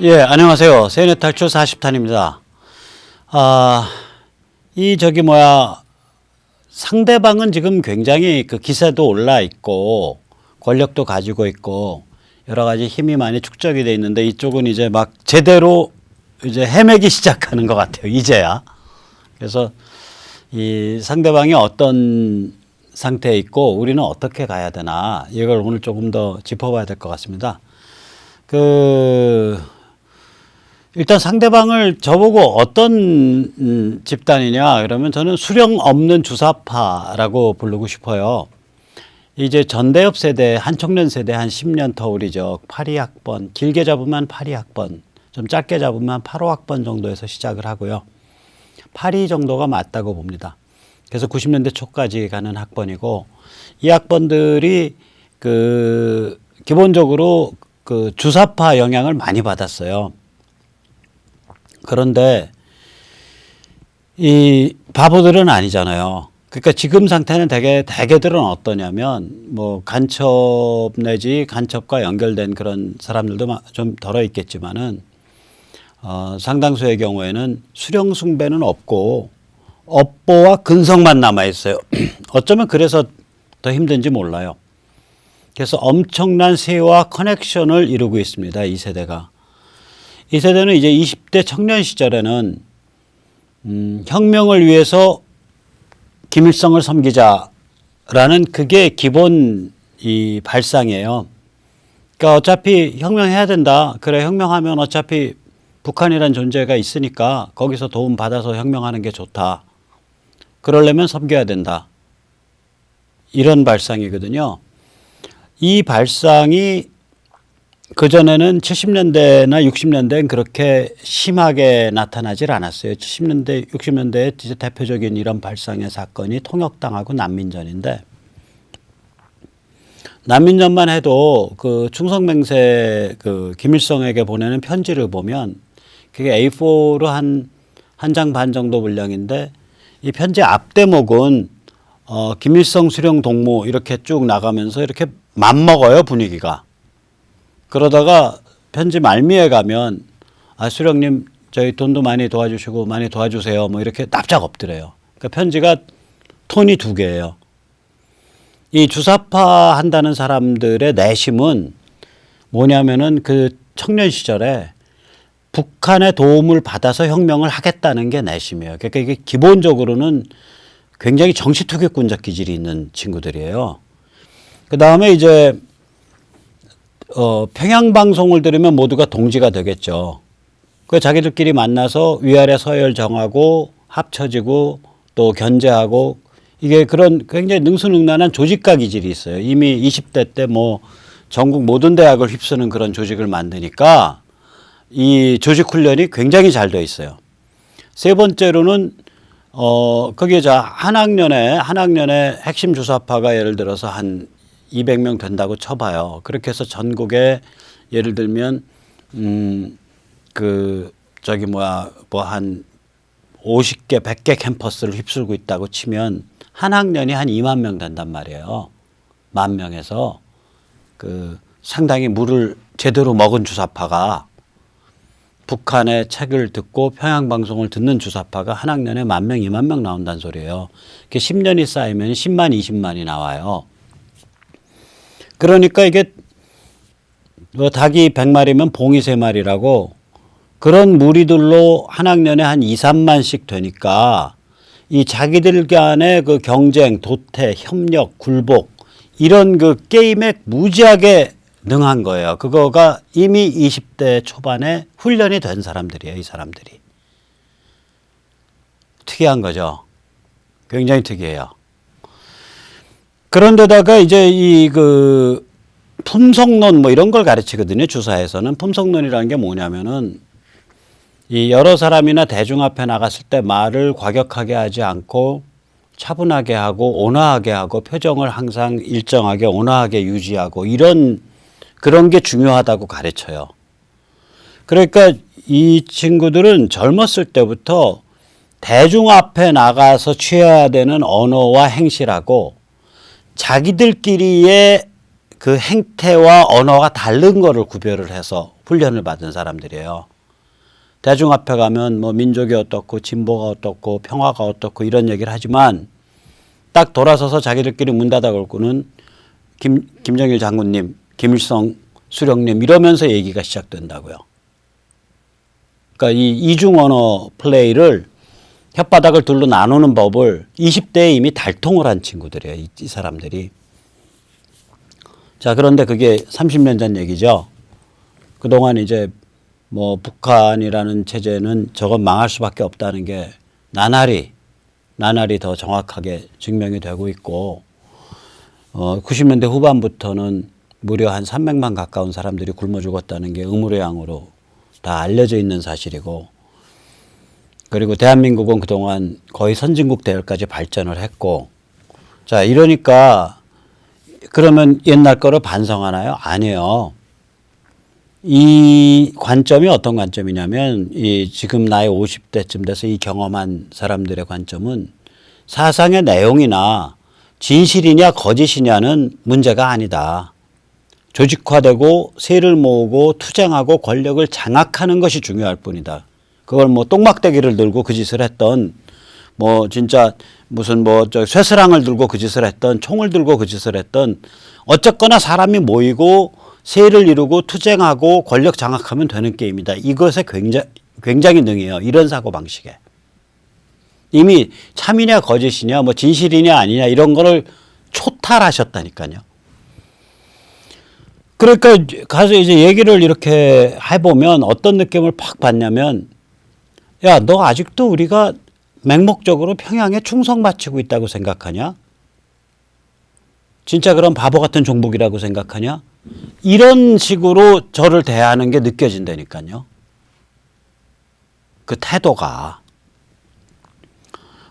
예, 안녕하세요. 세뇌 탈출 40탄입니다. 상대방은 지금 굉장히 그 기세도 올라 있고, 권력도 가지고 있고, 여러 가지 힘이 많이 축적이 돼 있는데, 이쪽은 이제 막 제대로 이제 헤매기 시작하는 것 같아요. 이제야. 그래서 이 상대방이 어떤 상태에 있고, 우리는 어떻게 가야 되나, 이걸 오늘 조금 더 짚어봐야 될 것 같습니다. 일단 상대방을 저보고 어떤 집단이냐 그러면 저는 수령 없는 주사파라고 부르고 싶어요. 이제 전대업 세대, 한청년 세대 한 10년 터울이죠. 82학번, 길게 잡으면 82학번, 좀 짧게 잡으면 85학번 정도에서 시작을 하고요. 82 정도가 맞다고 봅니다. 그래서 90년대 초까지 가는 학번이고, 이 학번들이 기본적으로 주사파 영향을 많이 받았어요. 그런데 이 바보들은 아니잖아요. 그러니까 지금 상태는 대개들은 어떠냐면 간첩 내지 간첩과 연결된 그런 사람들도 좀 덜어 있겠지만은 상당수의 경우에는 수령 숭배는 없고 업보와 근성만 남아 있어요. 어쩌면 그래서 더 힘든지 몰라요. 그래서 엄청난 세와 커넥션을 이루고 있습니다. 이 세대가. 이 세대는 이제 20대 청년 시절에는 혁명을 위해서 김일성을 섬기자라는 그게 기본 이 발상이에요. 그러니까 어차피 혁명해야 된다. 그래, 혁명하면 어차피 북한이란 존재가 있으니까 거기서 도움 받아서 혁명하는 게 좋다. 그러려면 섬겨야 된다. 이런 발상이거든요. 이 발상이 그전에는 70년대나 60년대엔 그렇게 심하게 나타나질 않았어요. 70년대, 60년대에 이제 대표적인 이런 발상의 사건이 통역당하고 난민전인데, 난민전만 해도 충성맹세 김일성에게 보내는 편지를 보면 그게 A4로 한 장 반 정도 분량인데, 이 편지 앞대목은 김일성 수령 동무 이렇게 쭉 나가면서 이렇게 맘먹어요, 분위기가. 그러다가 편지 말미에 가면 수령님 저희 돈도 많이 도와주시고 많이 도와주세요 이렇게 납작 엎드려요. 그러니까 편지가 톤이 두 개예요. 이 주사파 한다는 사람들의 내심은 뭐냐면은 그 청년 시절에 북한의 도움을 받아서 혁명을 하겠다는 게 내심이에요. 그러니까 이게 기본적으로는 굉장히 정치투기꾼적 기질이 있는 친구들이에요. 그 다음에 이제 평양 방송을 들으면 모두가 동지가 되겠죠. 그 자기들끼리 만나서 위아래 서열 정하고 합쳐지고 또 견제하고, 이게 그런 굉장히 능수능란한 조직가 기질이 있어요. 이미 20대 때 전국 모든 대학을 휩쓰는 그런 조직을 만드니까 이 조직 훈련이 굉장히 잘 돼 있어요. 세 번째로는 거기에 한 학년에 핵심 주사파가 예를 들어서 한 200명 된다고 쳐봐요. 그렇게 해서 전국에 예를 들면 한 50개, 100개 캠퍼스를 휩쓸고 있다고 치면 한 학년이 한 2만 명 된단 말이에요. 10,000명에서 상당히 물을 제대로 먹은 주사파가, 북한의 책을 듣고 평양 방송을 듣는 주사파가 한 학년에 10,000명, 2만 명 나온다는 소리예요. 그게 10년이 쌓이면 10만, 20만이 나와요. 그러니까 이게 닭이 100마리면 봉이 3마리라고, 그런 무리들로 한 학년에 한 2, 3만씩 되니까 이 자기들 간의 그 경쟁, 도태, 협력, 굴복 이런 게임에 무지하게 능한 거예요. 그거가 이미 20대 초반에 훈련이 된 사람들이에요. 이 사람들이. 특이한 거죠. 굉장히 특이해요. 그런데다가 이제 품성론 이런 걸 가르치거든요. 주사에서는. 품성론이라는 게 뭐냐면은 이 여러 사람이나 대중 앞에 나갔을 때 말을 과격하게 하지 않고 차분하게 하고 온화하게 하고 표정을 항상 일정하게 온화하게 유지하고 그런 게 중요하다고 가르쳐요. 그러니까 이 친구들은 젊었을 때부터 대중 앞에 나가서 취해야 되는 언어와 행실하고 자기들끼리의 그 행태와 언어가 다른 거를 구별을 해서 훈련을 받은 사람들이에요. 대중 앞에 가면 뭐 민족이 어떻고 진보가 어떻고 평화가 어떻고 이런 얘기를 하지만 딱 돌아서서 자기들끼리 문 닫아 걸고는 김정일 장군님, 김일성 수령님 이러면서 얘기가 시작된다고요. 그러니까 이 이중 언어 플레이를 혓바닥을 둘로 나누는 법을 20대에 이미 달통을 한 친구들이에요. 이 사람들이. 자, 그런데 그게 30년 전 얘기죠. 그동안 이제 뭐 북한이라는 체제는 저건 망할 수밖에 없다는 게 나날이 더 정확하게 증명이 되고 있고 90년대 후반부터는 무려 한 300만 가까운 사람들이 굶어 죽었다는 게 의무례양으로 다 알려져 있는 사실이고 그리고 대한민국은 그동안 거의 선진국 대열까지 발전을 했고 자 이러니까 그러면 옛날 거를 반성하나요? 아니에요. 이 관점이 어떤 관점이냐면 이 지금 나이 50대쯤 돼서 이 경험한 사람들의 관점은 사상의 내용이나 진실이냐 거짓이냐는 문제가 아니다. 조직화되고 세를 모으고 투쟁하고 권력을 장악하는 것이 중요할 뿐이다. 그걸 뭐 똥막대기를 들고 그 짓을 했던 뭐 진짜 무슨 뭐 저 쇠스랑을 들고 그 짓을 했던 총을 들고 그 짓을 했던 어쨌거나 사람이 모이고 세를 이루고 투쟁하고 권력 장악하면 되는 게임이다. 이것에 굉장히 능해요. 이런 사고방식에. 이미 참이냐 거짓이냐 뭐 진실이냐 아니냐 이런 거를 초탈하셨다니까요. 그러니까 가서 이제 얘기를 이렇게 해보면 어떤 느낌을 팍 받냐면 야, 너 아직도 우리가 맹목적으로 평양에 충성 바치고 있다고 생각하냐? 진짜 그런 바보 같은 종북이라고 생각하냐? 이런 식으로 저를 대하는 게 느껴진다니까요. 그 태도가.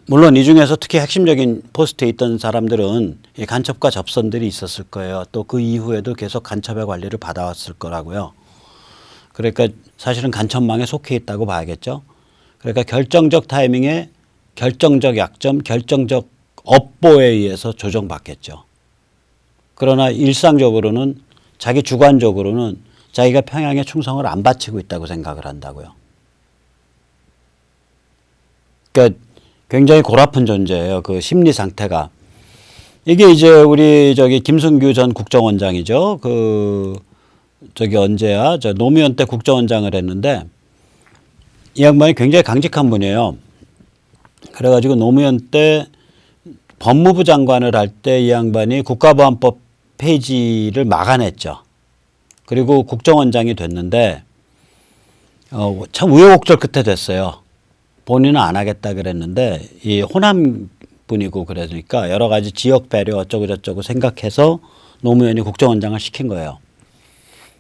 물론 이 중에서 특히 핵심적인 포스트에 있던 사람들은 간첩과 접선들이 있었을 거예요. 또 그 이후에도 계속 간첩의 관리를 받아왔을 거라고요. 그러니까 사실은 간첩망에 속해 있다고 봐야겠죠. 그러니까 결정적 타이밍에 결정적 약점, 결정적 업보에 의해서 조정받겠죠. 그러나 일상적으로는 자기 주관적으로는 자기가 평양에 충성을 안 바치고 있다고 생각을 한다고요. 그러니까 굉장히 골아픈 존재예요. 그 심리 상태가. 이게 이제 우리 김승규 전 국정원장이죠. 언제야? 노무현 때 국정원장을 했는데 이 양반이 굉장히 강직한 분이에요. 그래가지고 노무현 때 법무부 장관을 할 때 이 양반이 국가보안법 폐지를 막아냈죠. 그리고 국정원장이 됐는데 참 우여곡절 끝에 됐어요. 본인은 안 하겠다 그랬는데 이 호남 분이고 그러니까 여러 가지 지역 배려 어쩌고 저쩌고 생각해서 노무현이 국정원장을 시킨 거예요.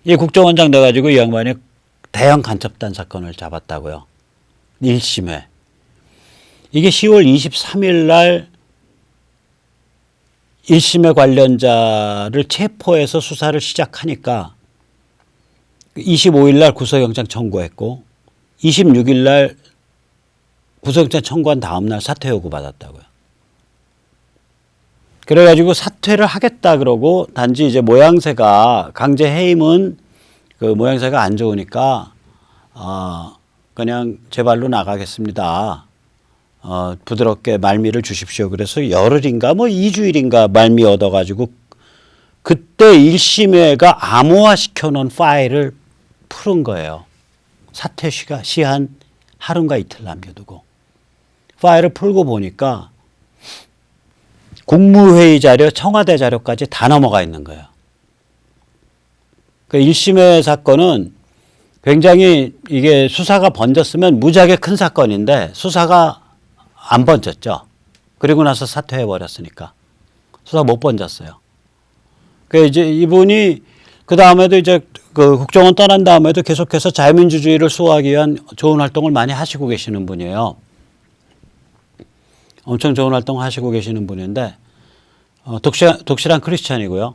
이 국정원장 돼가지고 이 양반이 대형 간첩단 사건을 잡았다고요. 1심에. 이게 10월 23일 날 1심의 관련자를 체포해서 수사를 시작하니까 25일 날 구속영장 청구했고 26일 날 구속영장 청구한 다음 날 사퇴 요구 받았다고요. 그래가지고 사퇴를 하겠다 그러고 단지 이제 모양새가 강제 해임은 그 모양새가 안 좋으니까 그냥 제 발로 나가겠습니다. 부드럽게 말미를 주십시오. 그래서 열흘인가 뭐 2주일인가 말미 얻어가지고 그때 1심회가 암호화시켜 놓은 파일을 푸른 거예요. 사퇴 시한 하루인가 이틀 남겨두고. 파일을 풀고 보니까 국무회의 자료, 청와대 자료까지 다 넘어가 있는 거예요. 그 1심회 사건은 굉장히 이게 수사가 번졌으면 무지하게 큰 사건인데 수사가 안 번졌죠. 그리고 나서 사퇴해 버렸으니까 수사 못 번졌어요. 그 이제 이분이 그 다음에도 이제 그 국정원 떠난 다음에도 계속해서 자유민주주의를 수호하기 위한 좋은 활동을 많이 하시고 계시는 분이에요. 엄청 좋은 활동을 하시고 계시는 분인데 독실한 크리스찬이고요.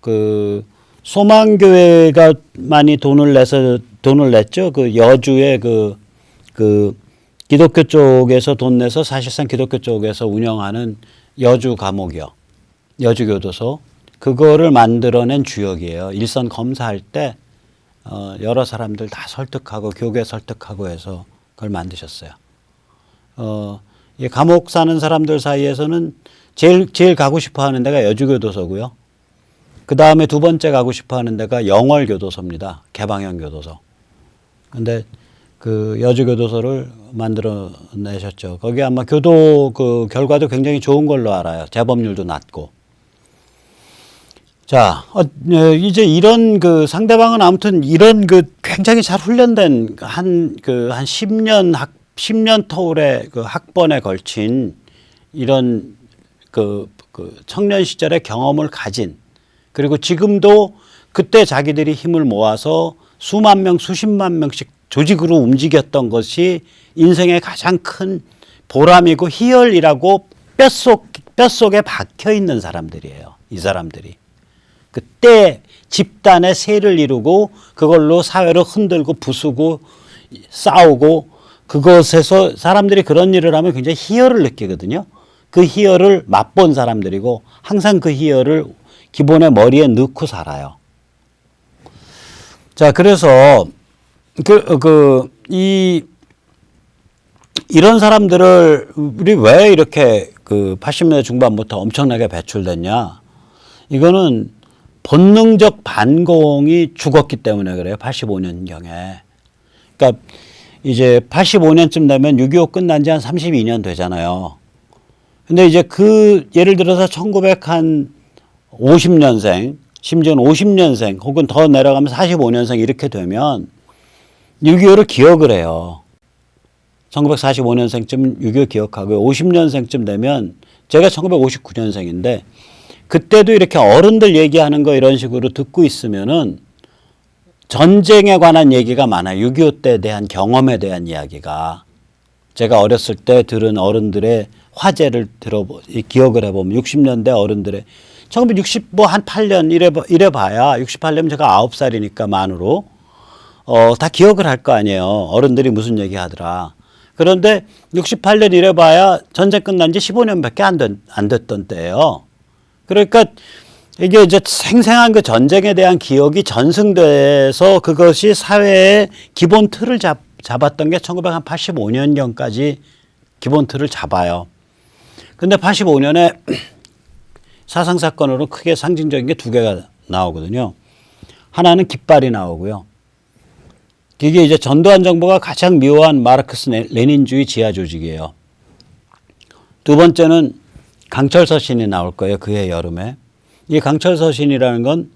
그 소망교회가 많이 돈을 냈죠. 그 여주의 그 기독교 쪽에서 돈 내서 사실상 기독교 쪽에서 운영하는 여주 감옥이요. 여주교도소. 그거를 만들어낸 주역이에요. 일선 검사할 때 여러 사람들 다 설득하고 교계 설득하고 해서 그걸 만드셨어요. 이 감옥 사는 사람들 사이에서는 제일 가고 싶어 하는 데가 여주교도소고요. 그 다음에 두 번째 가고 싶어 하는 데가 영월교도소입니다. 개방형 교도소. 근데 그 여주교도소를 만들어내셨죠. 거기 아마 교도 그 결과도 굉장히 좋은 걸로 알아요. 재범률도 낮고. 자, 이제 이런 그 상대방은 아무튼 이런 그 굉장히 잘 훈련된 한 10년 터울의 그 학번에 걸친 이런 그 청년 시절의 경험을 가진, 그리고 지금도 그때 자기들이 힘을 모아서 수만 명, 수십만 명씩 조직으로 움직였던 것이 인생의 가장 큰 보람이고 희열이라고 뼛속에 박혀 있는 사람들이에요. 이 사람들이. 그때 집단의 세를 이루고 그걸로 사회를 흔들고 부수고 싸우고, 그것에서 사람들이 그런 일을 하면 굉장히 희열을 느끼거든요. 그 희열을 맛본 사람들이고 항상 그 희열을 기본의 머리에 넣고 살아요. 자, 그래서 이런 사람들을 우리 왜 이렇게 그 80년대 중반부터 엄청나게 배출됐냐? 이거는 본능적 반공이 죽었기 때문에 그래요. 85년경에. 그러니까 이제 85년쯤 되면 6.25 끝난 지 한 32년 되잖아요. 근데 이제 예를 들어서 1950년생, 심지어는 50년생 혹은 더 내려가면 45년생 이렇게 되면 6.25를 기억을 해요. 1945년생쯤 6.25 기억하고요. 50년생쯤 되면 제가 1959년생인데 그때도 이렇게 어른들 얘기하는 거 이런 식으로 듣고 있으면은 전쟁에 관한 얘기가 많아요. 6.25 때에 대한 경험에 대한 이야기가. 제가 어렸을 때 들은 어른들의 화제를 기억을 해보면 60년대 어른들의 1960 뭐 한 8년 이래 봐야 68년 제가 9살이니까 만으로 다 기억을 할 거 아니에요. 어른들이 무슨 얘기 하더라. 그런데 68년 이래 봐야 전쟁 끝난 지 15년밖에 안 됐던 때예요. 그러니까 이게 이제 생생한 그 전쟁에 대한 기억이 전승돼서 그것이 사회의 기본 틀을 잡았던 게 1985년경까지 기본 틀을 잡아요. 근데 85년에 사상사건으로 크게 상징적인 게 두 개가 나오거든요. 하나는 깃발이 나오고요. 이게 이제 전두환 정부가 가장 미워한 마르크스 레닌주의 지하 조직이에요. 두 번째는 강철서신이 나올 거예요. 그해 여름에. 이 강철서신이라는 건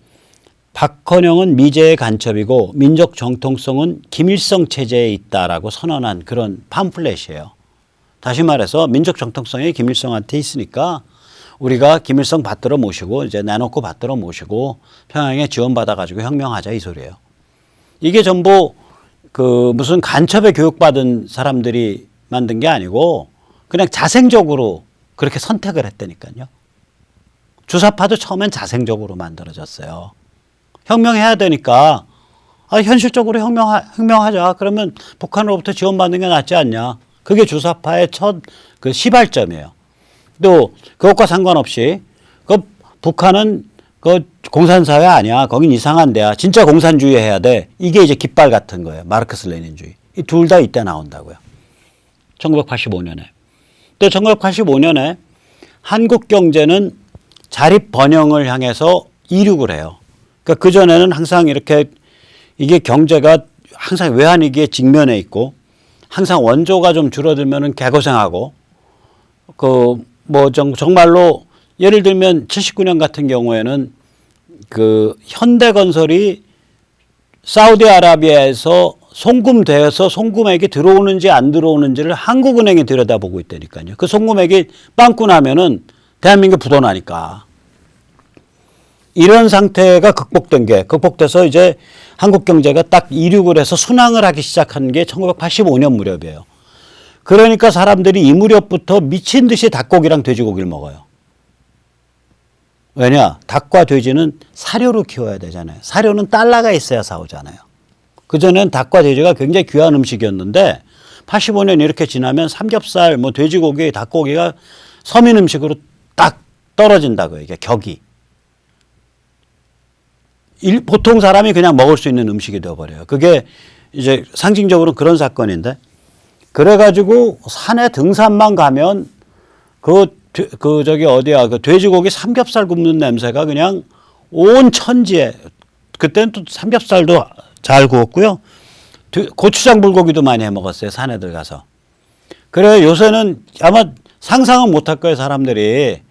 박헌영은 미제의 간첩이고 민족 정통성은 김일성 체제에 있다라고 선언한 그런 팜플렛이에요. 다시 말해서 민족 정통성이 김일성한테 있으니까 우리가 김일성 받들어 모시고 이제 내놓고 받들어 모시고 평양에 지원받아가지고 혁명하자 이 소리예요. 이게 전부 그 무슨 간첩에 교육받은 사람들이 만든 게 아니고 그냥 자생적으로 그렇게 선택을 했다니까요. 주사파도 처음엔 자생적으로 만들어졌어요. 혁명해야 되니까 현실적으로 혁명하자. 그러면 북한으로부터 지원받는 게 낫지 않냐. 그게 주사파의 첫 그 시발점이에요. 또 그것과 상관없이 북한은 공산사회 아니야. 거긴 이상한 데야. 진짜 공산주의 해야 돼. 이게 이제 깃발 같은 거예요. 마르크스 레닌주의. 이 둘 다 이때 나온다고요. 1985년에. 또 1985년에 한국 경제는 자립 번영을 향해서 이륙을 해요. 그러니까 그전에는 항상 이렇게 이게 경제가 항상 외환위기에 직면해 있고 항상 원조가 좀 줄어들면은 개고생하고 정말로 예를 들면 79년 같은 경우에는 그 현대건설이 사우디아라비아에서 송금되어서 송금액이 들어오는지 안 들어오는지를 한국은행이 들여다보고 있다니까요. 그 송금액이 빵꾸 나면은 대한민국 부도나니까. 이런 상태가 극복돼서 이제 한국 경제가 딱 이륙을 해서 순항을 하기 시작한 게 1985년 무렵이에요. 그러니까 사람들이 이 무렵부터 미친 듯이 닭고기랑 돼지고기를 먹어요. 왜냐? 닭과 돼지는 사료로 키워야 되잖아요. 사료는 달러가 있어야 사오잖아요. 그전엔 닭과 돼지가 굉장히 귀한 음식이었는데 85년 이렇게 지나면 삼겹살, 돼지고기, 닭고기가 서민 음식으로 딱 떨어진다고요. 이게 격이. 보통 사람이 그냥 먹을 수 있는 음식이 되어버려요. 그게 이제 상징적으로 그런 사건인데, 그래가지고 산에 등산만 가면 저기 어디야, 그 돼지고기 삼겹살 굽는 냄새가 그냥 온 천지에, 그때는 또 삼겹살도 잘 구웠고요. 고추장 불고기도 많이 해 먹었어요. 산에들 가서. 그래 요새는 아마 상상은 못할 거예요. 사람들이.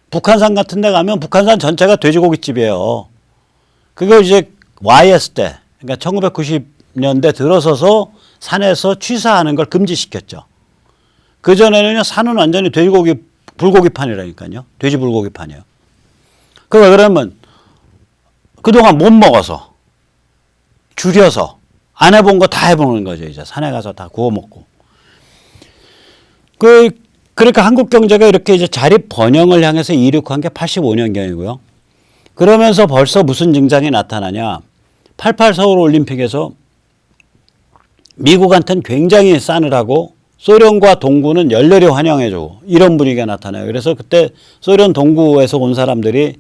북한산 같은 데 가면 북한산 전체가 돼지고기집이에요. 그거 이제 YS 때, 그러니까 1990년대 들어서서 산에서 취사하는 걸 금지시켰죠. 그전에는요, 산은 완전히 돼지고기, 불고기판이라니까요. 돼지 불고기판이에요. 그거 그러면 그동안 못 먹어서, 줄여서, 안 해본 거 다 해보는 거죠. 이제 산에 가서 다 구워 먹고. 그러니까 한국 경제가 이렇게 이제 자립 번영을 향해서 이륙한 게 85년경이고요. 그러면서 벌써 무슨 증상이 나타나냐. 88 서울 올림픽에서 미국한테는 굉장히 싸늘하고 소련과 동구는 열렬히 환영해주고 이런 분위기가 나타나요. 그래서 그때 소련 동구에서 온 사람들이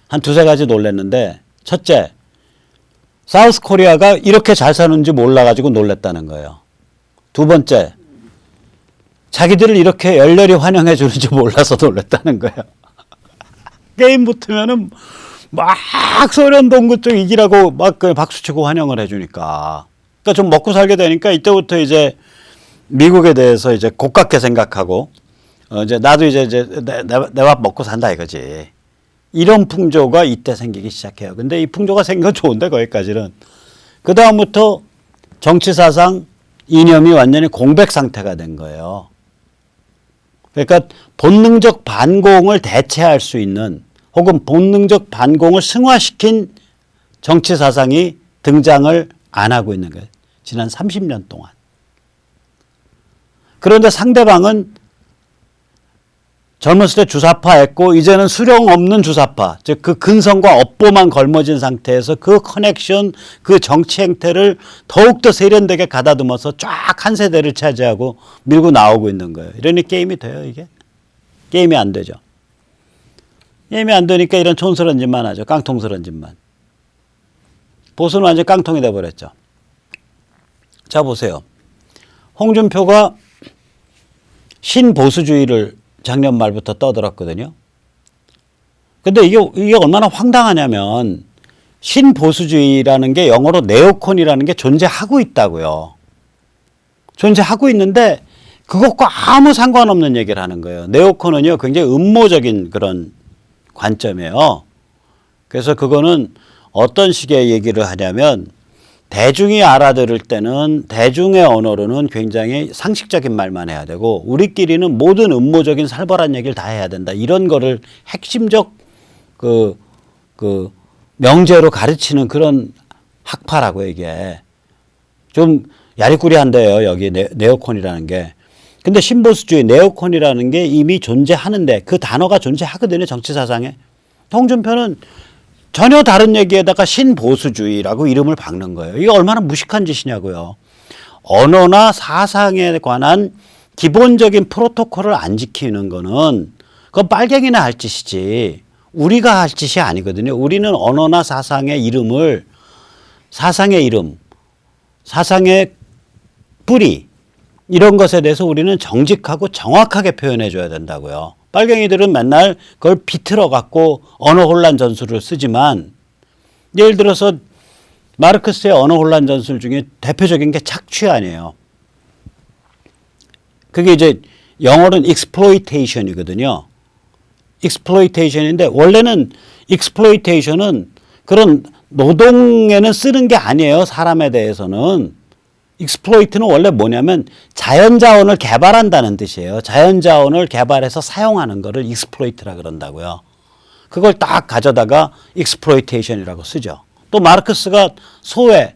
한 두세 가지 놀랐는데, 첫째, 사우스 코리아가 이렇게 잘 사는지 몰라가지고 놀랐다는 거예요. 두 번째, 자기들을 이렇게 열렬히 환영해 주는지 몰라서 놀랐다는 거예요. 게임 붙으면은 막 소련 동구 쪽 이기라고 막 박수치고 환영을 해주니까. 그러니까 좀 먹고 살게 되니까 이때부터 이제 미국에 대해서 이제 고깝게 생각하고, 이제 나도 이제 내 밥 먹고 산다 이거지. 이런 풍조가 이때 생기기 시작해요. 근데 이 풍조가 생긴 건 좋은데 거기까지는. 그 다음부터 정치 사상 이념이 완전히 공백 상태가 된 거예요. 그러니까 본능적 반공을 대체할 수 있는, 혹은 본능적 반공을 승화시킨 정치 사상이 등장을 안 하고 있는 거예요. 지난 30년 동안. 그런데 상대방은 젊었을 때 주사파했고 이제는 수령 없는 주사파, 즉 그 근성과 업보만 걸머진 상태에서 그 커넥션, 그 정치 행태를 더욱더 세련되게 가다듬어서 쫙 한 세대를 차지하고 밀고 나오고 있는 거예요. 이러니 게임이 돼요, 이게? 게임이 안 되죠. 게임이 안 되니까 이런 촌스러운 짓만 하죠. 깡통스러운 짓만. 보수는 완전 깡통이 돼버렸죠. 자, 보세요. 홍준표가 신보수주의를 작년 말부터 떠들었거든요. 근데 이게 얼마나 황당하냐면, 신보수주의라는 게 영어로 네오콘이라는 게 존재하고 있다고요. 존재하고 있는데 그것과 아무 상관없는 얘기를 하는 거예요. 네오콘은요, 굉장히 음모적인 그런 관점이에요. 그래서 그거는 어떤 식의 얘기를 하냐면, 대중이 알아들을 때는 대중의 언어로는 굉장히 상식적인 말만 해야 되고, 우리끼리는 모든 음모적인 살벌한 얘기를 다 해야 된다. 이런 거를 핵심적 명제로 가르치는 그런 학파라고, 이게. 좀 야리꾸리한데요, 여기 네오콘이라는 게. 근데 신보수주의 네오콘이라는 게 이미 존재하는데, 그 단어가 존재하거든요, 정치사상에. 홍준표는 전혀 다른 얘기에다가 신보수주의라고 이름을 박는 거예요. 이게 얼마나 무식한 짓이냐고요. 언어나 사상에 관한 기본적인 프로토콜을 안 지키는 거는 그건 빨갱이나 할 짓이지 우리가 할 짓이 아니거든요. 우리는 언어나 사상의 이름을, 사상의 이름, 사상의 뿌리, 이런 것에 대해서 우리는 정직하고 정확하게 표현해 줘야 된다고요. 빨갱이들은 맨날 그걸 비틀어 갖고 언어 혼란 전술을 쓰지만, 예를 들어서 마르크스의 언어 혼란 전술 중에 대표적인 게 착취아니에요. 그게 이제 영어로는 exploitation이거든요. exploitation인데, 원래는 exploitation은 그런 노동에는 쓰는 게 아니에요. 사람에 대해서는. exploit는 원래 뭐냐면 자연자원을 개발한다는 뜻이에요. 자연자원을 개발해서 사용하는 거를 exploit라 그런다고요. 그걸 딱 가져다가 exploitation이라고 쓰죠. 또 마르크스가 소외,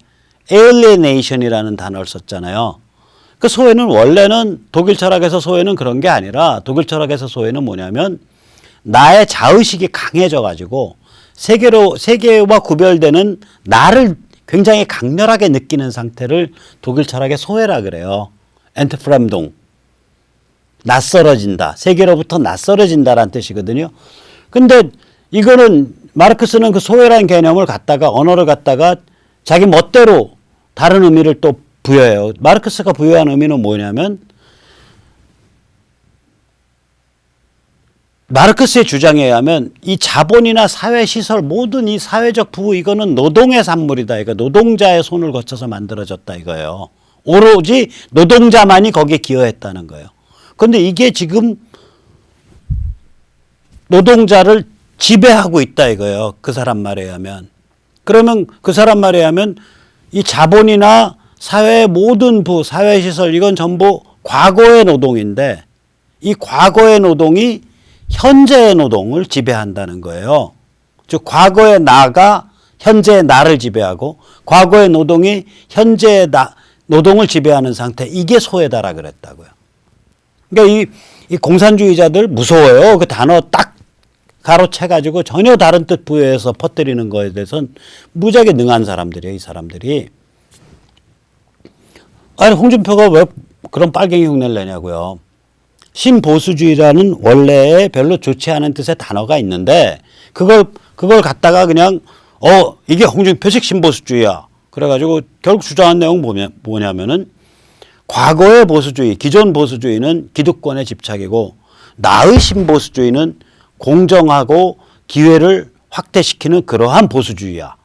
alienation이라는 단어를 썼잖아요. 그 소외는 원래는 독일 철학에서 소외는 그런 게 아니라, 독일 철학에서 소외는 뭐냐면 나의 자의식이 강해져 가지고 세계와 구별되는 나를 굉장히 강렬하게 느끼는 상태를 독일 철학의 소외라 그래요. 엔트프렘동. 낯설어진다. 세계로부터 낯설어진다라는 뜻이거든요. 근데 이거는 마르크스는 그 소외라는 개념을 갖다가 언어를 갖다가 자기 멋대로 다른 의미를 또 부여해요. 마르크스가 부여한 의미는 뭐냐면 마르크스의 주장에 의하면 이 자본이나 사회시설 모든 이 사회적 부부 이거는 노동의 산물이다. 이거 노동자의 손을 거쳐서 만들어졌다 이거예요. 오로지 노동자만이 거기에 기여했다는 거예요. 그런데 이게 지금 노동자를 지배하고 있다 이거예요. 그 사람 말에 의하면. 그러면 그 사람 말에 의하면 이 자본이나 사회의 모든 사회시설 이건 전부 과거의 노동인데 이 과거의 노동이 현재의 노동을 지배한다는 거예요. 즉 과거의 나가 현재의 나를 지배하고 과거의 노동이 현재의 노동을 지배하는 상태 이게 소외다라 그랬다고요. 그러니까 이 공산주의자들 무서워요. 그 단어 딱 가로채가지고 전혀 다른 뜻 부여해서 퍼뜨리는 거에 대해서는 무지하게 능한 사람들이에요. 이 사람들이. 아니 홍준표가 왜 그런 빨갱이 흉내를 내냐고요. 신보수주의라는 원래의 별로 좋지 않은 뜻의 단어가 있는데 그걸 갖다가 그냥 이게 홍준표식 신보수주의야. 그래가지고 결국 주장한 내용 뭐냐면은 과거의 보수주의, 기존 보수주의는 기득권의 집착이고 나의 신보수주의는 공정하고 기회를 확대시키는 그러한 보수주의야.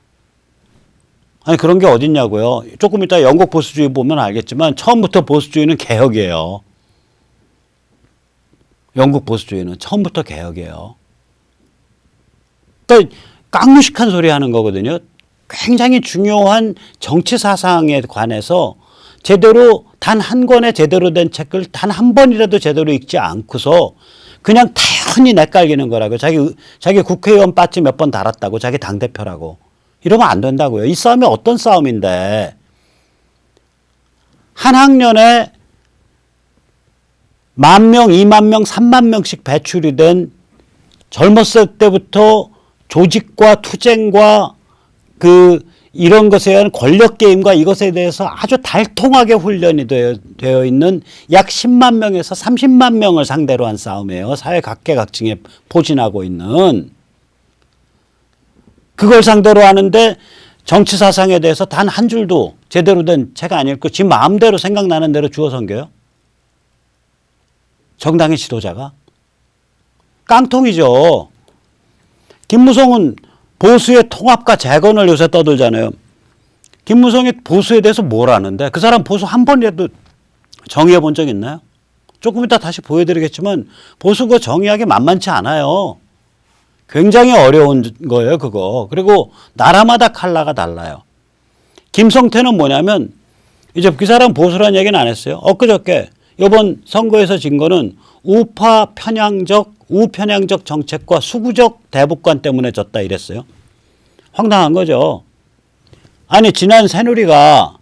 아니 그런 게 어딨냐고요. 조금 이따 영국 보수주의 보면 알겠지만 처음부터 보수주의는 개혁이에요. 영국 보수주의는 처음부터 개혁이에요. 그러니까 깡무식한 소리 하는 거거든요. 굉장히 중요한 정치 사상에 관해서 제대로 단 한 권의 제대로 된 책을 단 한 번이라도 제대로 읽지 않고서 그냥 타연히 내깔기는 거라고. 자기 국회의원 빠지 몇 번 달았다고. 자기 당대표라고. 이러면 안 된다고요. 이 싸움이 어떤 싸움인데 한 학년에 10,000명, 20,000명, 30,000명씩 배출이 된 젊었을 때부터 조직과 투쟁과 이런 것에 의한 권력 게임과 이것에 대해서 아주 달통하게 훈련이 되어 있는 약 10만 명에서 30만 명을 상대로 한 싸움이에요. 사회 각계각층에 포진하고 있는. 그걸 상대로 하는데 정치 사상에 대해서 단 한 줄도 제대로 된 책 안 읽고 지 마음대로 생각나는 대로 주워 섬겨요. 정당의 지도자가. 깡통이죠. 김무성은 보수의 통합과 재건을 요새 떠들잖아요. 김무성이 보수에 대해서 뭘 아는데 그 사람 보수 한 번이라도 정의해 본 적 있나요? 조금 이따 다시 보여드리겠지만 보수가 정의하기 만만치 않아요. 굉장히 어려운 거예요 그거. 그리고 나라마다 칼라가 달라요. 김성태는 뭐냐면 이제 그 사람 보수라는 얘기는 안 했어요. 엊그저께 이번 선거에서 진 거는 우편향적 정책과 수구적 대북관 때문에 졌다 이랬어요. 황당한 거죠. 아니 지난 새누리가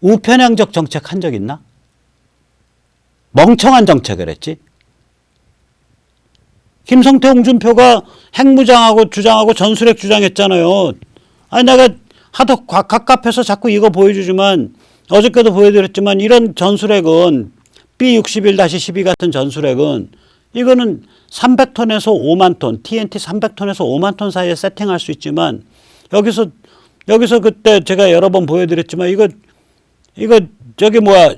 우편향적 정책 한 적 있나? 멍청한 정책을 했지. 김성태, 홍준표가 핵무장하고 주장하고 전술핵 주장했잖아요. 아니 내가 하도 갑갑해서 자꾸 이거 보여주지만 어저께도 보여드렸지만 이런 전술핵은 B61-12 같은 전술핵은 이거는 300톤에서 5만 톤, TNT 300톤에서 5만 톤 사이에 세팅할 수 있지만 여기서 그때 제가 여러 번 보여드렸지만 이거 저기 뭐야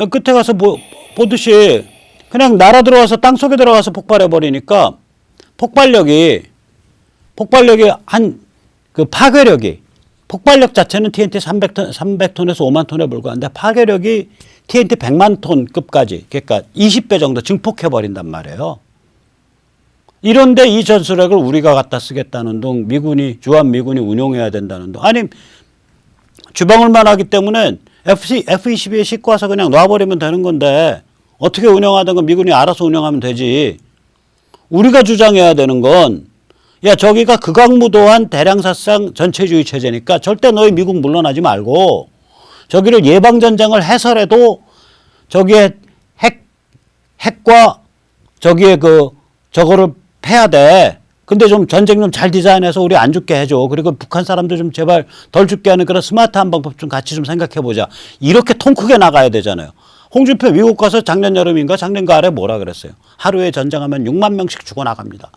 끝에 가서 보듯이 그냥 날아 들어와서 땅속에 들어가서 폭발해 버리니까 폭발력이 파괴력이 폭발력 자체는 TNT 300톤에서 5만 톤에 불과한데 파괴력이 TNT 100만 톤급까지 그러니까 20배 정도 증폭해 버린단 말이에요. 이런데 이 전술핵을 우리가 갖다 쓰겠다는 동 주한미군이 운용해야 된다는 동 아니 주방을만 하기 때문에 F-22에 싣고 와서 그냥 놔버리면 되는 건데 어떻게 운영하든 건 미군이 알아서 운영하면 되지. 우리가 주장해야 되는 건 야 저기가 극악무도한 대량殺傷전체주의 체제니까 절대 너희 미국 물러나지 말고 저기를 예방전쟁을 해서라도 저기에 핵과 저기에 저거를 패야 돼. 근데 좀 전쟁 좀 잘 디자인해서 우리 안 죽게 해줘. 그리고 북한 사람들 좀 제발 덜 죽게 하는 그런 스마트한 방법 좀 같이 좀 생각해보자. 이렇게 통 크게 나가야 되잖아요. 홍준표 미국 가서 작년 여름인가 작년 가을에 뭐라 그랬어요? 하루에 전쟁하면 6만 명씩 죽어나갑니다.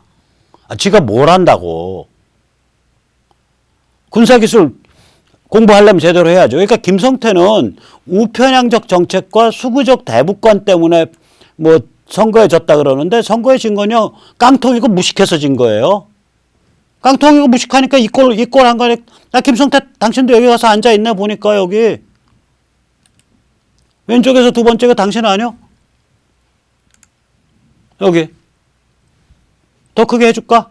지가 뭘 한다고. 군사기술 공부하려면 제대로 해야죠. 그러니까 김성태는 우편향적 정책과 수구적 대북관 때문에 뭐 선거에 졌다 그러는데 선거에 진 거요 깡통이고 무식해서 진 거예요. 깡통이고 무식하니까 이 꼴 한 거네. 나 김성태 당신도 여기 가서 앉아있네 보니까 여기. 왼쪽에서 두 번째가 당신 아니요? 여기. 더 크게 해줄까?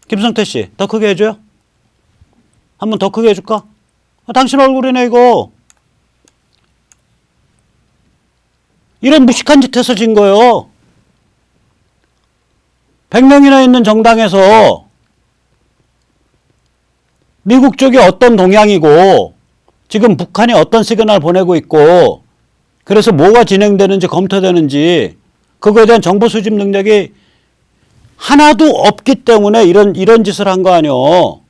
김성태 씨, 더 크게 해줘요? 한 번 더 크게 해줄까? 당신 얼굴이네, 이거. 이런 무식한 짓 해서 진 거예요. 100명이나 있는 정당에서 미국 쪽이 어떤 동향이고 지금 북한이 어떤 시그널 보내고 있고 그래서 뭐가 진행되는지 검토되는지 그거에 대한 정보 수집 능력이 하나도 없기 때문에 이런 짓을 한 거 아니요.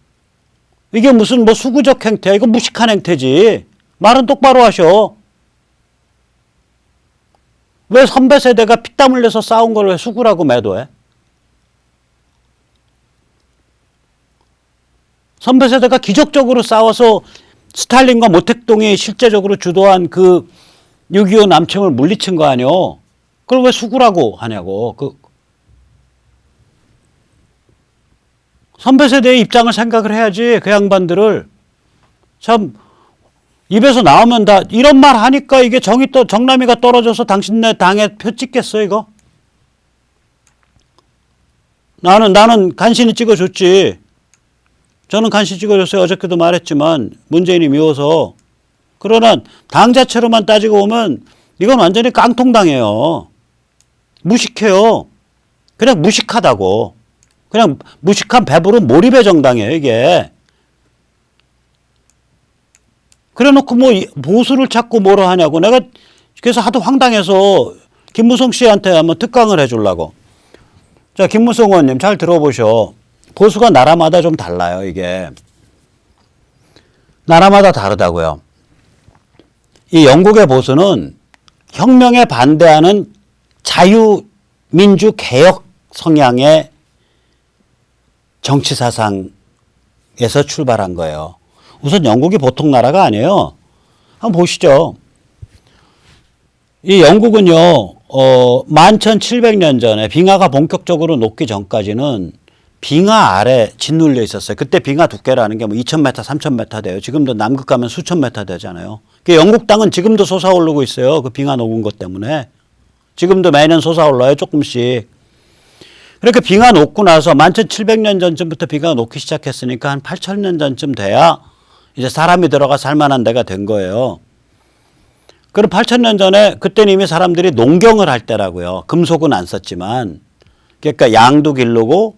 이게 무슨 뭐 수구적 행태야. 이거 무식한 행태지. 말은 똑바로 하셔. 왜 선배 세대가 피땀 흘려서 싸운 걸 왜 수구라고 매도해? 선배 세대가 기적적으로 싸워서 스탈린과 모택동이 실제적으로 주도한 그 6.25 남침을 물리친 거 아니요. 그걸 왜 수구라고 하냐고. 선배 세대의 입장을 생각을 해야지. 그 양반들을. 참 입에서 나오면 다 이런 말 하니까 이게 정남이가 떨어져서 당신네 당에 표 찍겠어 이거? 나는 간신히 찍어줬지. 저는 간신히 찍어줬어요. 어저께도 말했지만 문재인이 미워서. 그러나 당 자체로만 따지고 보면 이건 완전히 깡통당해요. 무식해요. 그냥 무식하다고. 그냥 무식한 배부른 몰입의 정당이에요 이게. 그래놓고 뭐 보수를 찾고 뭐로 하냐고. 내가 그래서 하도 황당해서 김무성 씨한테 한번 특강을 해주려고. 자, 김무성 의원님 잘 들어보셔. 보수가 나라마다 좀 달라요 이게. 나라마다 다르다고요. 이 영국의 보수는 혁명에 반대하는 자유민주 개혁 성향의 정치 사상에서 출발한 거예요. 우선 영국이 보통 나라가 아니에요. 한번 보시죠. 이 영국은요, 11,700년 전에 빙하가 본격적으로 녹기 전까지는 빙하 아래 짓눌려 있었어요. 그때 빙하 두께라는 게 뭐 2,000m, 3,000m 돼요. 지금도 남극 가면 수천 메터 되잖아요. 그 영국 땅은 지금도 솟아오르고 있어요. 그 빙하 녹은 것 때문에. 지금도 매년 솟아올라요. 조금씩. 그렇게 빙하 녹고 나서 11,700년 전쯤부터 빙하가 녹기 시작했으니까 한 8,000년 전쯤 돼야 이제 사람이 들어가 살만한 데가 된 거예요. 그럼 8,000년 전에 그때는 이미 사람들이 농경을 할 때라고요. 금속은 안 썼지만. 그러니까 양도 기르고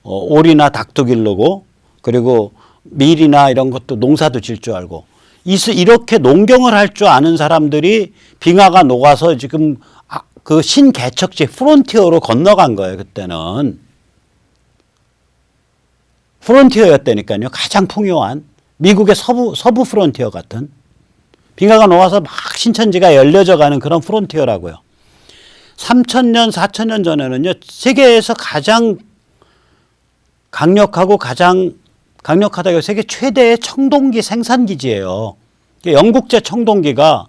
오리나 닭도 기르고 그리고 밀이나 이런 것도 농사도 질 줄 알고 이렇게 농경을 할 줄 아는 사람들이 빙하가 녹아서 지금 그 신개척지 프론티어로 건너간 거예요. 그때는. 프론티어였다니까요. 가장 풍요한 미국의 서부 프론티어 같은 빙하가 녹아서 막 신천지가 열려져 가는 그런 프론티어라고요. 3,000년, 4,000년 전에는요. 세계에서 가장 강력하다고 세계 최대의 청동기 생산기지예요. 영국제 청동기가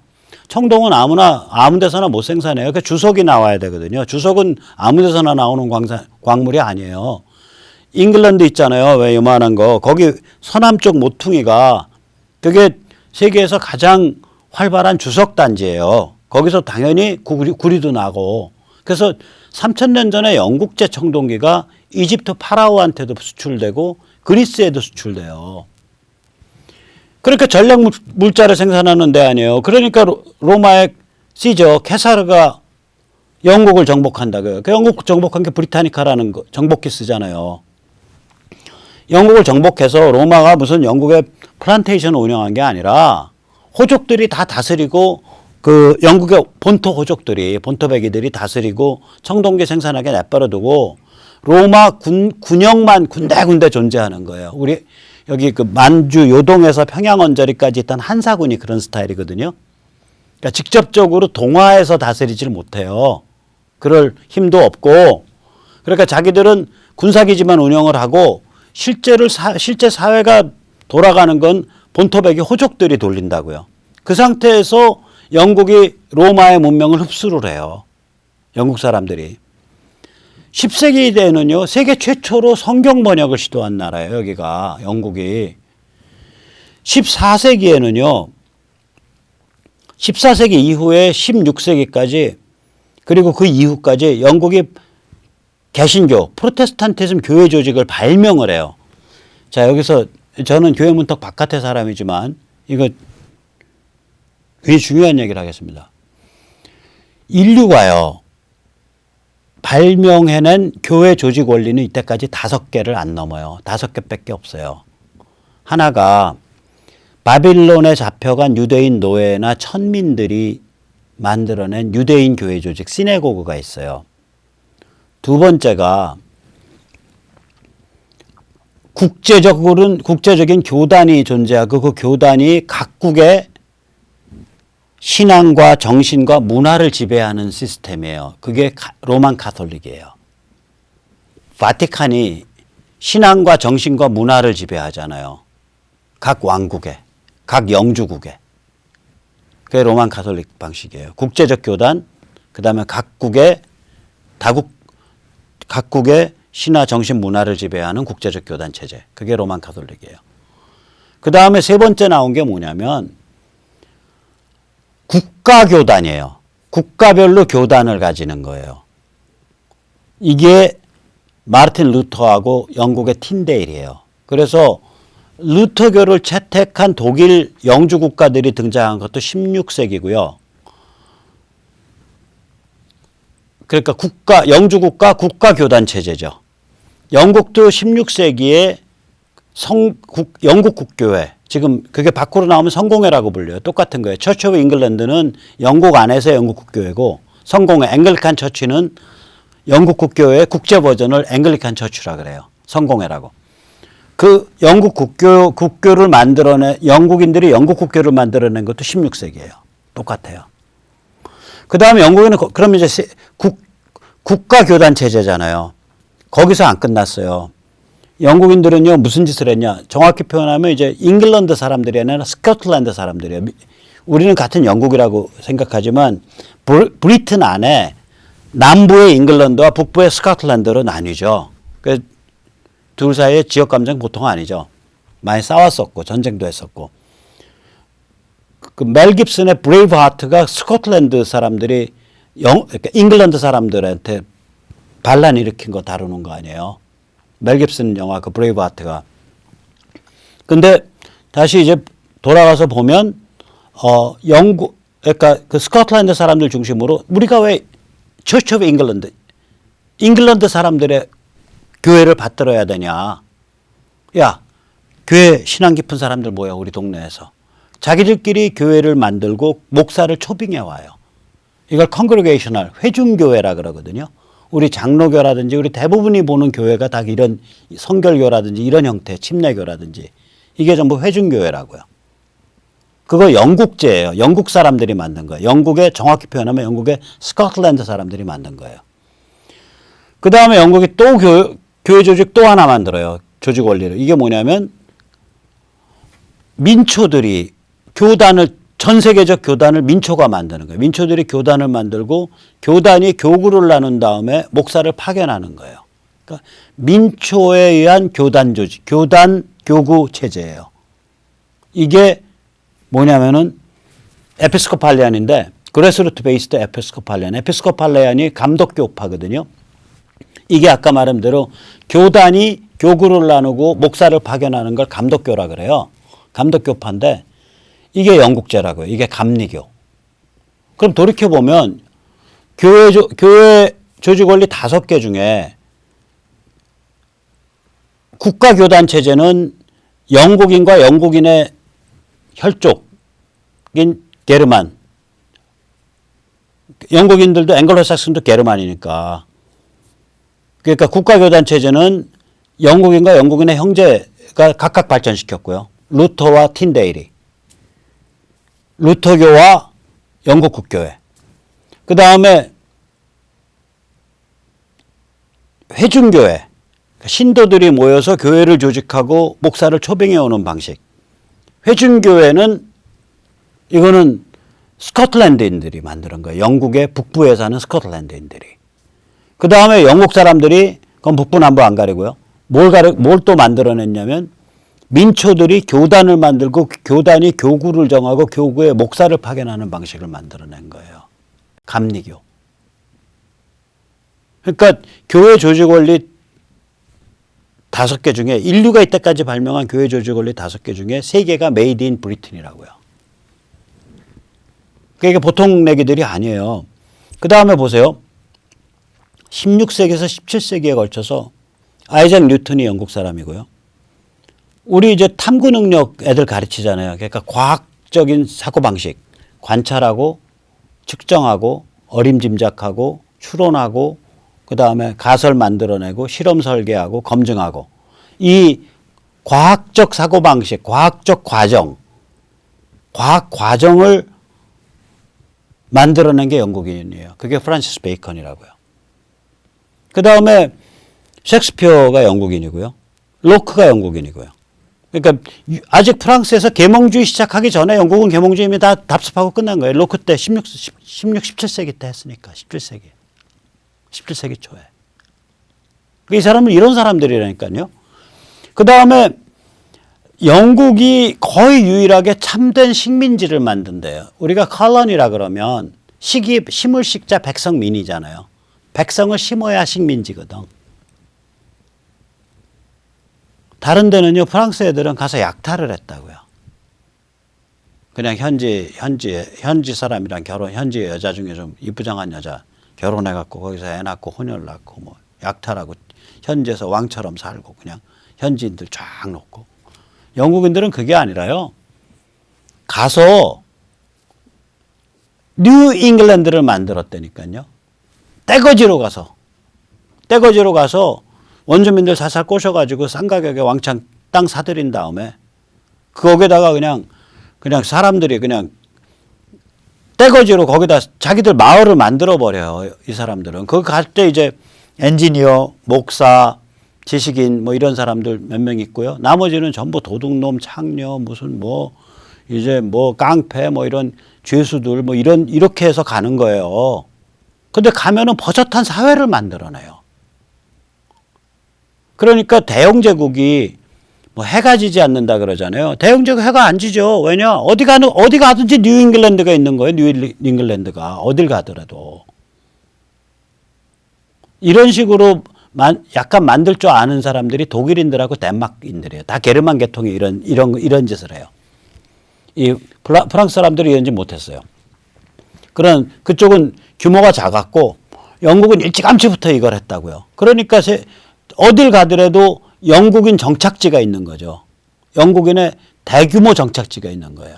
청동은 아무 데서나 못 생산해요. 그 주석이 나와야 되거든요. 주석은 아무 데서나 나오는 광물이 아니에요. 잉글랜드 있잖아요. 왜 요만한 거. 거기 서남쪽 모퉁이가 그게 세계에서 가장 활발한 주석 단지예요. 거기서 당연히 구리도 나고. 그래서 3,000년 전에 영국제 청동기가 이집트 파라오한테도 수출되고 그리스에도 수출돼요. 그러니까 전략 물자를 생산하는 데 아니에요. 그러니까 로마의 시저 케사르가 영국을 정복한다고요. 그 영국 정복한 게 브리타니카라는 정복기 쓰잖아요. 영국을 정복해서 로마가 무슨 영국의 플란테이션을 운영한 게 아니라 호족들이 다 다스리고 그 영국의 본토 호족들이 본토배기들이 다스리고 청동기 생산하게 내버려두고 로마 군영만 군데군데 존재하는 거예요. 우리 여기 그 만주 요동에서 평양 언저리까지 있던 한사군이 그런 스타일이거든요. 그러니까 직접적으로 동화해서 다스리지를 못해요. 그럴 힘도 없고 그러니까 자기들은 군사기지만 운영을 하고 실제 사회가 돌아가는 건 본토백의 호족들이 돌린다고요. 그 상태에서 영국이 로마의 문명을 흡수를 해요. 영국 사람들이. 10세기 때는요, 세계 최초로 성경 번역을 시도한 나라예요, 여기가, 영국이. 14세기에는요, 14세기 이후에 16세기까지, 그리고 그 이후까지 영국이 개신교, 프로테스탄티즘 교회 조직을 발명을 해요. 자, 여기서 저는 교회 문턱 바깥의 사람이지만, 이거 굉장히 중요한 얘기를 하겠습니다. 인류가요, 발명해낸 교회 조직 원리는 이때까지 5개를 안 넘어요. 5개밖에 없어요. 하나가 바빌론에 잡혀간 유대인 노예나 천민들이 만들어낸 유대인 교회 조직 시네고그가 있어요. 두 번째가 국제적인 교단이 존재하고 그 교단이 각국의 신앙과 정신과 문화를 지배하는 시스템이에요. 그게 로만 카톨릭이에요. 바티칸이 신앙과 정신과 문화를 지배하잖아요. 각 왕국에, 각 영주국에. 그게 로만 카톨릭 방식이에요. 국제적 교단, 그 다음에 각국의 신화, 정신, 문화를 지배하는 국제적 교단 체제. 그게 로만 카톨릭이에요. 그 다음에 세 번째 나온 게 뭐냐면 국가교단이에요. 국가별로 교단을 가지는 거예요. 이게 마르틴 루터하고 영국의 틴데일이에요. 그래서 루터교를 채택한 독일 영주 국가들이 등장한 것도 16세기고요. 그러니까 영주 국가 국가교단 체제죠. 영국도 16세기에 영국 국교회, 지금 그게 밖으로 나오면 성공회라고 불려요. 똑같은 거예요. 처치 오브 잉글랜드는 영국 안에서 영국 국교회고 성공회, 앵글리칸 처치는 영국 국교회의 국제 버전을 앵글리칸 처치라 그래요. 성공회라고. 그 영국 국교를 영국인들이 영국 국교를 만들어낸 것도 16세기예요. 똑같아요. 그 다음에 영국에는 그럼 이제 국가교단 체제잖아요. 거기서 안 끝났어요. 영국인들은요, 무슨 짓을 했냐. 정확히 표현하면 이제 잉글랜드 사람들이 아니라 스코틀랜드 사람들이에요. 우리는 같은 영국이라고 생각하지만 브리튼 안에 남부의 잉글랜드와 북부의 스코틀랜드로 나뉘죠. 둘 사이의 지역 감정 보통 아니죠. 많이 싸웠었고 전쟁도 했었고. 그 멜 깁슨의 브레이브 하트가 스코틀랜드 사람들이 그러니까 잉글랜드 사람들한테 반란 일으킨 거 다루는 거 아니에요. 멜 깁슨 영화 그 브레이브 하트가. 근데 다시 이제 돌아가서 보면 그러니까 그 스코틀랜드 사람들 중심으로 우리가 왜 처치 오브 잉글랜드 사람들의 교회를 받들어야 되냐. 야, 교회 신앙 깊은 사람들 모여 우리 동네에서. 자기들끼리 교회를 만들고 목사를 초빙해 와요. 이걸 컨그레게이셔널 회중교회라 그러거든요. 우리 장로교라든지 우리 대부분이 보는 교회가 다 이런 성결교라든지 이런 형태, 침례교라든지 이게 전부 회중교회라고요. 그거 영국제예요. 영국 사람들이 만든 거예요. 정확히 표현하면 영국의 스코틀랜드 사람들이 만든 거예요. 그 다음에 영국이 또 교회 조직 또 하나 만들어요. 조직 원리를. 이게 뭐냐면 민초들이 전 세계적 교단을 민초가 만드는 거예요. 민초들이 교단을 만들고 교단이 교구를 나눈 다음에 목사를 파견하는 거예요. 그러니까 민초에 의한 교단 조직, 교구 체제예요. 이게 뭐냐면은 에피스코팔리안인데 그레스루트 베이스드 에피스코팔리안이 감독교파거든요. 이게 아까 말한 대로 교단이 교구를 나누고 목사를 파견하는 걸 감독교라 그래요. 감독교파인데 이게 영국제라고요. 이게 감리교. 그럼 돌이켜보면 교회 조직 원리 5개 중에 국가교단 체제는 영국인과 영국인의 혈족인 게르만. 영국인들도 앵글로삭슨도 게르만이니까. 그러니까 국가교단 체제는 영국인과 영국인의 형제가 각각 발전시켰고요. 루터와 틴데일이. 루터교와 영국 국교회. 그 다음에 회중교회. 신도들이 모여서 교회를 조직하고 목사를 초빙해 오는 방식. 회중교회는 이거는 스코틀랜드인들이 만드는 거예요. 영국의 북부에 사는 스코틀랜드인들이. 그 다음에 영국 사람들이 그건 북부 남부 안 가리고요. 뭘 또 만들어냈냐면 민초들이 교단을 만들고 교단이 교구를 정하고 교구에 목사를 파견하는 방식을 만들어낸 거예요. 감리교. 그러니까 교회 조직 원리 5개 중에 인류가 이때까지 발명한 교회 조직 원리 5개 중에 3개가 메이드 인 브리튼이라고요. 그게 보통 내기들이 아니에요. 그 다음에 보세요. 16세기에서 17세기에 걸쳐서 아이작 뉴턴이 영국 사람이고요. 우리 이제 탐구 능력 애들 가르치잖아요. 그러니까 과학적인 사고방식, 관찰하고 측정하고 어림짐작하고 추론하고 그 다음에 가설 만들어내고 실험 설계하고 검증하고 이 과학적 사고방식, 과학적 과정, 과학 과정을 만들어낸 게 영국인이에요. 그게 프란시스 베이컨이라고요. 그 다음에 셰익스피어가 영국인이고요. 로크가 영국인이고요. 그러니까 아직 프랑스에서 계몽주의 시작하기 전에 영국은 계몽주의 이미 다 답습하고 끝난 거예요. 로크 때 17세기 때 했으니까 17세기 초에. 이 사람은 이런 사람들이라니까요. 그 다음에 영국이 거의 유일하게 참된 식민지를 만든대요. 우리가 컬러니라 그러면 심을 식자 백성민이잖아요. 백성을 심어야 식민지거든. 다른 데는요, 프랑스 애들은 가서 약탈을 했다고요. 그냥 현지 사람이랑 현지 여자 중에 좀 이쁘장한 여자 결혼해갖고 거기서 애 낳고 혼혈 낳고 뭐 약탈하고 현지에서 왕처럼 살고 그냥 현지인들 쫙 놓고. 영국인들은 그게 아니라요. 가서 뉴 잉글랜드를 만들었다니까요. 떼거지로 가서 원주민들 살살 꼬셔가지고 싼 가격에 왕창 땅 사들인 다음에 거기다가 그냥 사람들이 그냥 떼거지로 거기다 자기들 마을을 만들어 버려요. 이 사람들은. 거기 갈 때 이제 엔지니어, 목사, 지식인 뭐 이런 사람들 몇 명 있고요. 나머지는 전부 도둑놈, 창녀, 무슨 뭐 이제 뭐 깡패 뭐 이런 죄수들 뭐 이렇게 해서 가는 거예요. 근데 가면은 버젓한 사회를 만들어내요. 그러니까 대영제국이 뭐 해가 지지 않는다 그러잖아요. 대영제국 해가 안 지죠. 왜냐? 어디 가든지 뉴 잉글랜드가 있는 거예요. 뉴 잉글랜드가. 어딜 가더라도. 이런 식으로 약간 만들 줄 아는 사람들이 독일인들하고 덴마크인들이에요. 다 게르만 계통이 이런 짓을 해요. 이 프랑스 사람들이 이런 짓 못했어요. 그쪽은 규모가 작았고 영국은 일찌감치부터 이걸 했다고요. 그러니까 어딜 가더라도 영국인 정착지가 있는 거죠. 영국인의 대규모 정착지가 있는 거예요.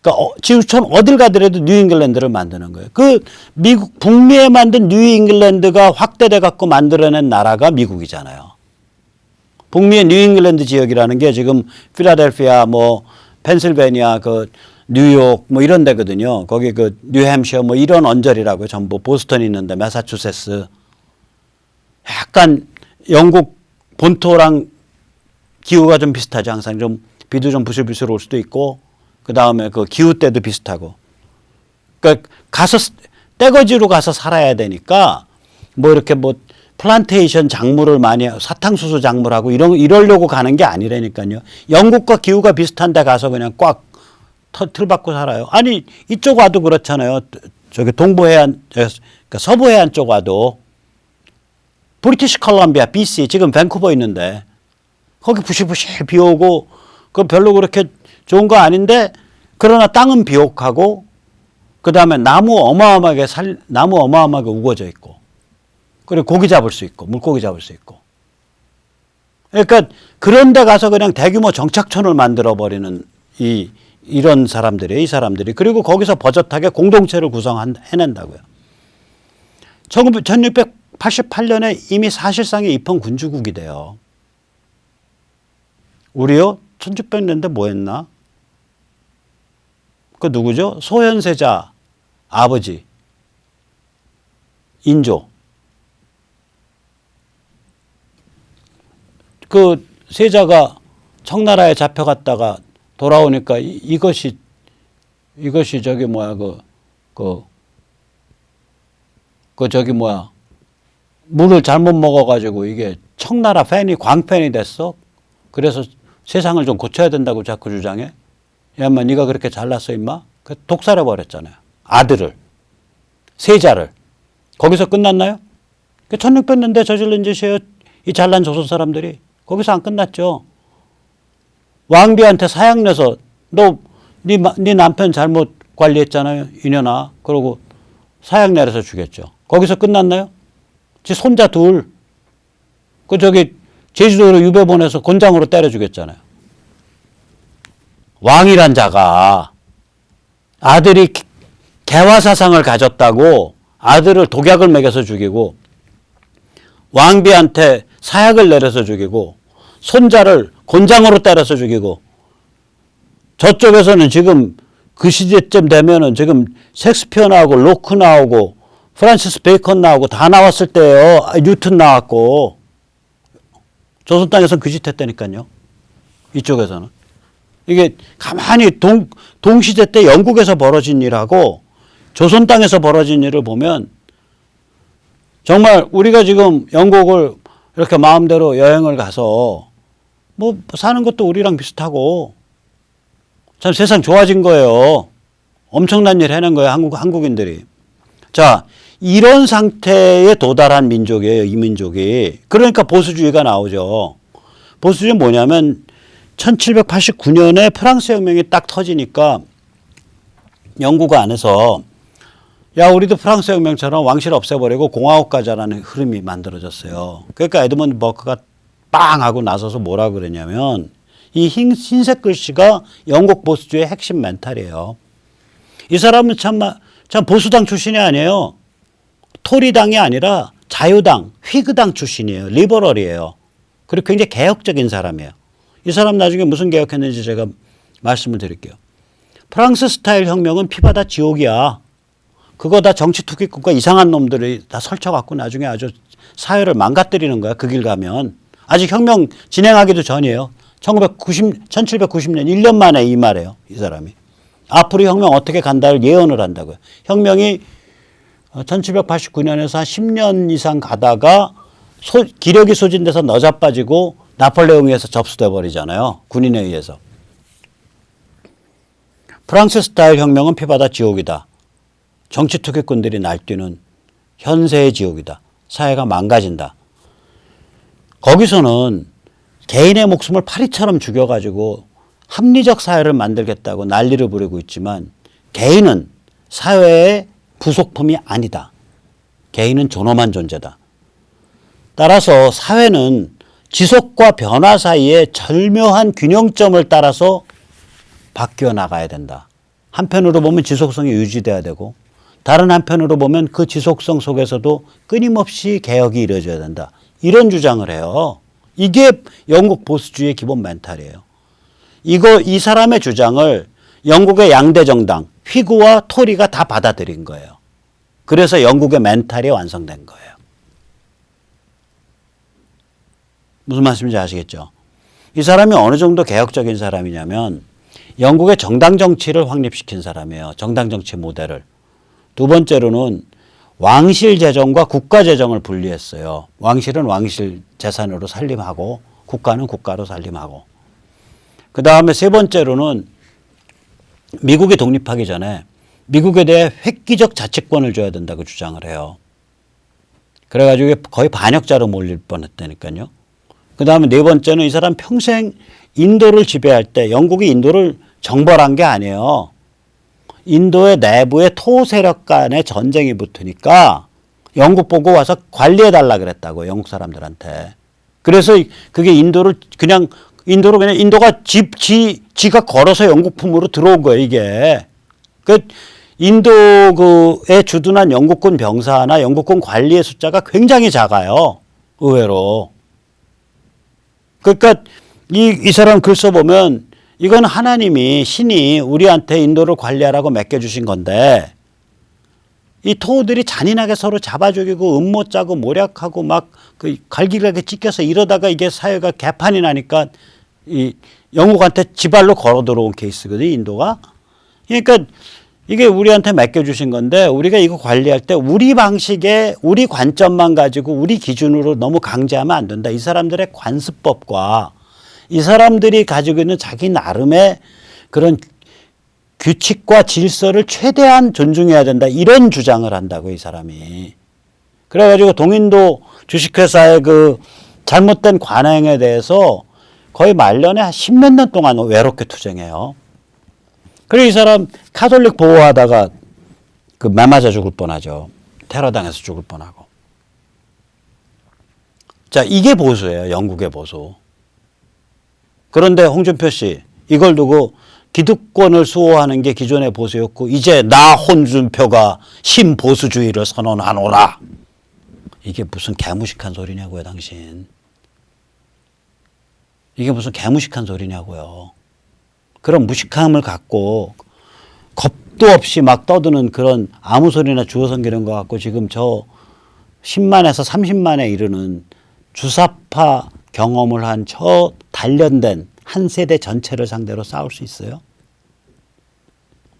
그러니까 지구촌 어딜 가더라도 뉴 잉글랜드를 만드는 거예요. 그 미국 북미에 만든 뉴 잉글랜드가 확대돼 갖고 만들어낸 나라가 미국이잖아요. 북미의 뉴 잉글랜드 지역이라는 게 지금 필라델피아 뭐 펜실베니아 그 뉴욕 뭐 이런 데거든요. 거기 그 뉴햄셔 뭐 이런 언저리라고요. 전부 보스턴 있는데 매사추세츠 약간 영국 본토랑 기후가 좀 비슷하죠. 항상 좀 비도 좀 부슬부슬 올 수도 있고 그 다음에 그 기후 때도 비슷하고. 그러니까 떼거지로 가서 살아야 되니까 뭐 이렇게 뭐 플란테이션 작물을 많이 사탕수수 작물하고 이러려고 가는 게 아니라니까요. 영국과 기후가 비슷한 데 가서 그냥 꽉 틀 받고 살아요. 아니 이쪽 와도 그렇잖아요. 저기 동부해안 그러니까 서부해안 쪽 와도 브리티시 컬럼비아 BC 지금 밴쿠버 있는데 거기 부실부실 비 오고 그 별로 그렇게 좋은 거 아닌데 그러나 땅은 비옥하고 그 다음에 나무 어마어마하게 우거져 있고 그리고 고기 잡을 수 있고 물고기 잡을 수 있고 그러니까 그런 데 가서 그냥 대규모 정착촌을 만들어 버리는 이런 사람들이에요. 이 사람들이. 그리고 거기서 버젓하게 공동체를 구성해낸다고요. 1688년에 이미 사실상의 입헌 군주국이 돼요. 우리요? 1600년대 뭐 했나? 그 누구죠? 소현세자 아버지 인조. 그 세자가 청나라에 잡혀갔다가 돌아오니까 이것이 저기 뭐야 저기 뭐야 물을 잘못 먹어가지고 이게 청나라 팬이 광팬이 됐어. 그래서 세상을 좀 고쳐야 된다고 자꾸 주장해. 야, 인마 네가 그렇게 잘났어 임마. 그 독살해 버렸잖아요. 아들을, 세자를. 거기서 끝났나요? 1600년대 저질른 짓이에요. 이 잘난 조선 사람들이. 거기서 안 끝났죠. 왕비한테 사약 내서 너 네 남편 잘못 관리했잖아요. 이년아. 그러고 사약 내려서 죽였죠. 거기서 끝났나요? 지 손자 둘. 그 저기 제주도로 유배 보내서 곤장으로 때려 죽였잖아요. 왕이란 자가 아들이 개화사상을 가졌다고 아들을 독약을 먹여서 죽이고 왕비한테 사약을 내려서 죽이고 손자를 곤장으로 때려서 죽이고 저쪽에서는 지금 그 시대쯤 되면은 지금 셰익스피어 나오고 로크 나오고 프란시스 베이컨 나오고 다 나왔을 때예요. 뉴턴 나왔고 조선 땅에서는 그 짓 했다니까요. 이쪽에서는. 이게 가만히 동시대 때 영국에서 벌어진 일하고 조선 땅에서 벌어진 일을 보면 정말 우리가 지금 영국을 이렇게 마음대로 여행을 가서 뭐 사는 것도 우리랑 비슷하고 참 세상 좋아진 거예요. 엄청난 일 해낸 거예요. 한국인들이. 자, 이런 상태에 도달한 민족이에요. 이 민족이. 그러니까 보수주의가 나오죠. 보수주의는 뭐냐면 1789년에 프랑스 혁명이 딱 터지니까 영국 안에서 야 우리도 프랑스 혁명처럼 왕실 없애버리고 공화국 가자라는 흐름이 만들어졌어요. 그러니까 에드먼드 버크가 빵 하고 나서서 뭐라 그러냐면 이 흰색 글씨가 영국 보수주의의 핵심 멘탈이에요. 이 사람은 참 보수당 출신이 아니에요. 토리당이 아니라 자유당, 휘그당 출신이에요. 리버럴이에요. 그리고 굉장히 개혁적인 사람이에요. 이 사람 나중에 무슨 개혁했는지 제가 말씀을 드릴게요. 프랑스 스타일 혁명은 피바다 지옥이야. 그거 다 정치 투기꾼과 이상한 놈들이 다 설쳐갖고 나중에 아주 사회를 망가뜨리는 거야. 그 길 가면. 아직 혁명 진행하기도 전이에요. 1790년 1년 만에 이 말이에요. 이 사람이. 앞으로 혁명 어떻게 간다를 예언을 한다고요. 혁명이 1789년에서 한 10년 이상 가다가 기력이 소진돼서 너자빠지고 나폴레옹에 의해서 접수돼 버리잖아요. 군인에 의해서. 프랑스 스타일 혁명은 피바다 지옥이다. 정치 투기꾼들이 날뛰는 현세의 지옥이다. 사회가 망가진다. 거기서는 개인의 목숨을 파리처럼 죽여가지고 합리적 사회를 만들겠다고 난리를 부리고 있지만 개인은 사회의 부속품이 아니다. 개인은 존엄한 존재다. 따라서 사회는 지속과 변화 사이에 절묘한 균형점을 따라서 바뀌어 나가야 된다. 한편으로 보면 지속성이 유지돼야 되고 다른 한편으로 보면 그 지속성 속에서도 끊임없이 개혁이 이루어져야 된다. 이런 주장을 해요. 이게 영국 보수주의의 기본 멘탈이에요. 이 사람의 주장을 영국의 양대 정당, 휘구와 토리가 다 받아들인 거예요. 그래서 영국의 멘탈이 완성된 거예요. 무슨 말씀인지 아시겠죠? 이 사람이 어느 정도 개혁적인 사람이냐면 영국의 정당 정치를 확립시킨 사람이에요. 정당 정치 모델을. 두 번째로는 왕실 재정과 국가 재정을 분리했어요. 왕실은 왕실 재산으로 살림하고 국가는 국가로 살림하고. 그 다음에 세 번째로는 미국이 독립하기 전에 미국에 대해 획기적 자치권을 줘야 된다고 주장을 해요. 그래가지고 거의 반역자로 몰릴 뻔했다니까요. 그 다음에 네 번째는 이 사람 평생 인도를 지배할 때 영국이 인도를 정벌한 게 아니에요. 인도의 내부의 토 세력 간의 전쟁이 붙으니까 영국 보고 와서 관리해달라 그랬다고 영국 사람들한테. 그래서 그게 인도가 지가 걸어서 영국 품으로 들어온 거예요, 이게. 그 인도에 주둔한 영국군 병사나 영국군 관리의 숫자가 굉장히 작아요, 의외로. 그러니까 이 사람 글 써보면 이건 하나님이 신이 우리한테 인도를 관리하라고 맡겨주신 건데 이 토우들이 잔인하게 서로 잡아 죽이고 음모 짜고 모략하고 막 그 갈기갈기 찢겨서 이러다가 이게 사회가 개판이 나니까 이 영국한테 지발로 걸어 들어온 케이스거든, 인도가. 그러니까 이게 우리한테 맡겨주신 건데 우리가 이거 관리할 때 우리 방식에 우리 관점만 가지고 우리 기준으로 너무 강제하면 안 된다. 이 사람들의 관습법과 이 사람들이 가지고 있는 자기 나름의 그런 규칙과 질서를 최대한 존중해야 된다. 이런 주장을 한다고, 이 사람이. 그래가지고 동인도 주식회사의 그 잘못된 관행에 대해서 거의 말년에 한 10몇 년 동안 외롭게 투쟁해요. 그리고 이 사람 카톨릭 보호하다가 그 매 맞아 죽을 뻔하죠. 테러당해서 죽을 뻔하고. 자, 이게 보수예요. 영국의 보수. 그런데 홍준표 씨, 이걸 두고 기득권을 수호하는 게 기존의 보수였고 이제 나 홍준표가 신보수주의를 선언하노라. 이게 무슨 개무식한 소리냐고요, 당신. 이게 무슨 개무식한 소리냐고요. 그런 무식함을 갖고 겁도 없이 막 떠드는 그런 아무 소리나 주워 섬기는 것 같고 지금 저 10만에서 30만에 이르는 주사파 경험을 한 저 단련된 한 세대 전체를 상대로 싸울 수 있어요?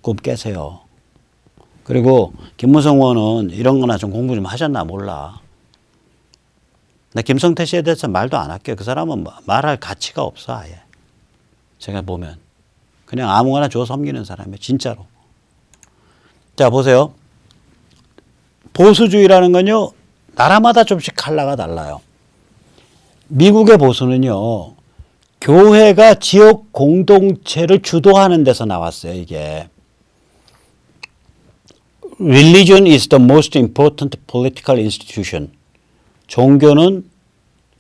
꿈 깨세요. 그리고 김무성 의원은 이런 거나 좀 공부 좀 하셨나 몰라. 나 김성태 씨에 대해서 말도 안 할게요. 그 사람은 말할 가치가 없어, 아예. 제가 보면. 그냥 아무거나 줘 섬기는 사람이에요. 진짜로. 자, 보세요. 보수주의라는 건요, 나라마다 좀씩 컬러가 달라요. 미국의 보수는요, 교회가 지역 공동체를 주도하는 데서 나왔어요, 이게. Religion is the most important political institution. 종교는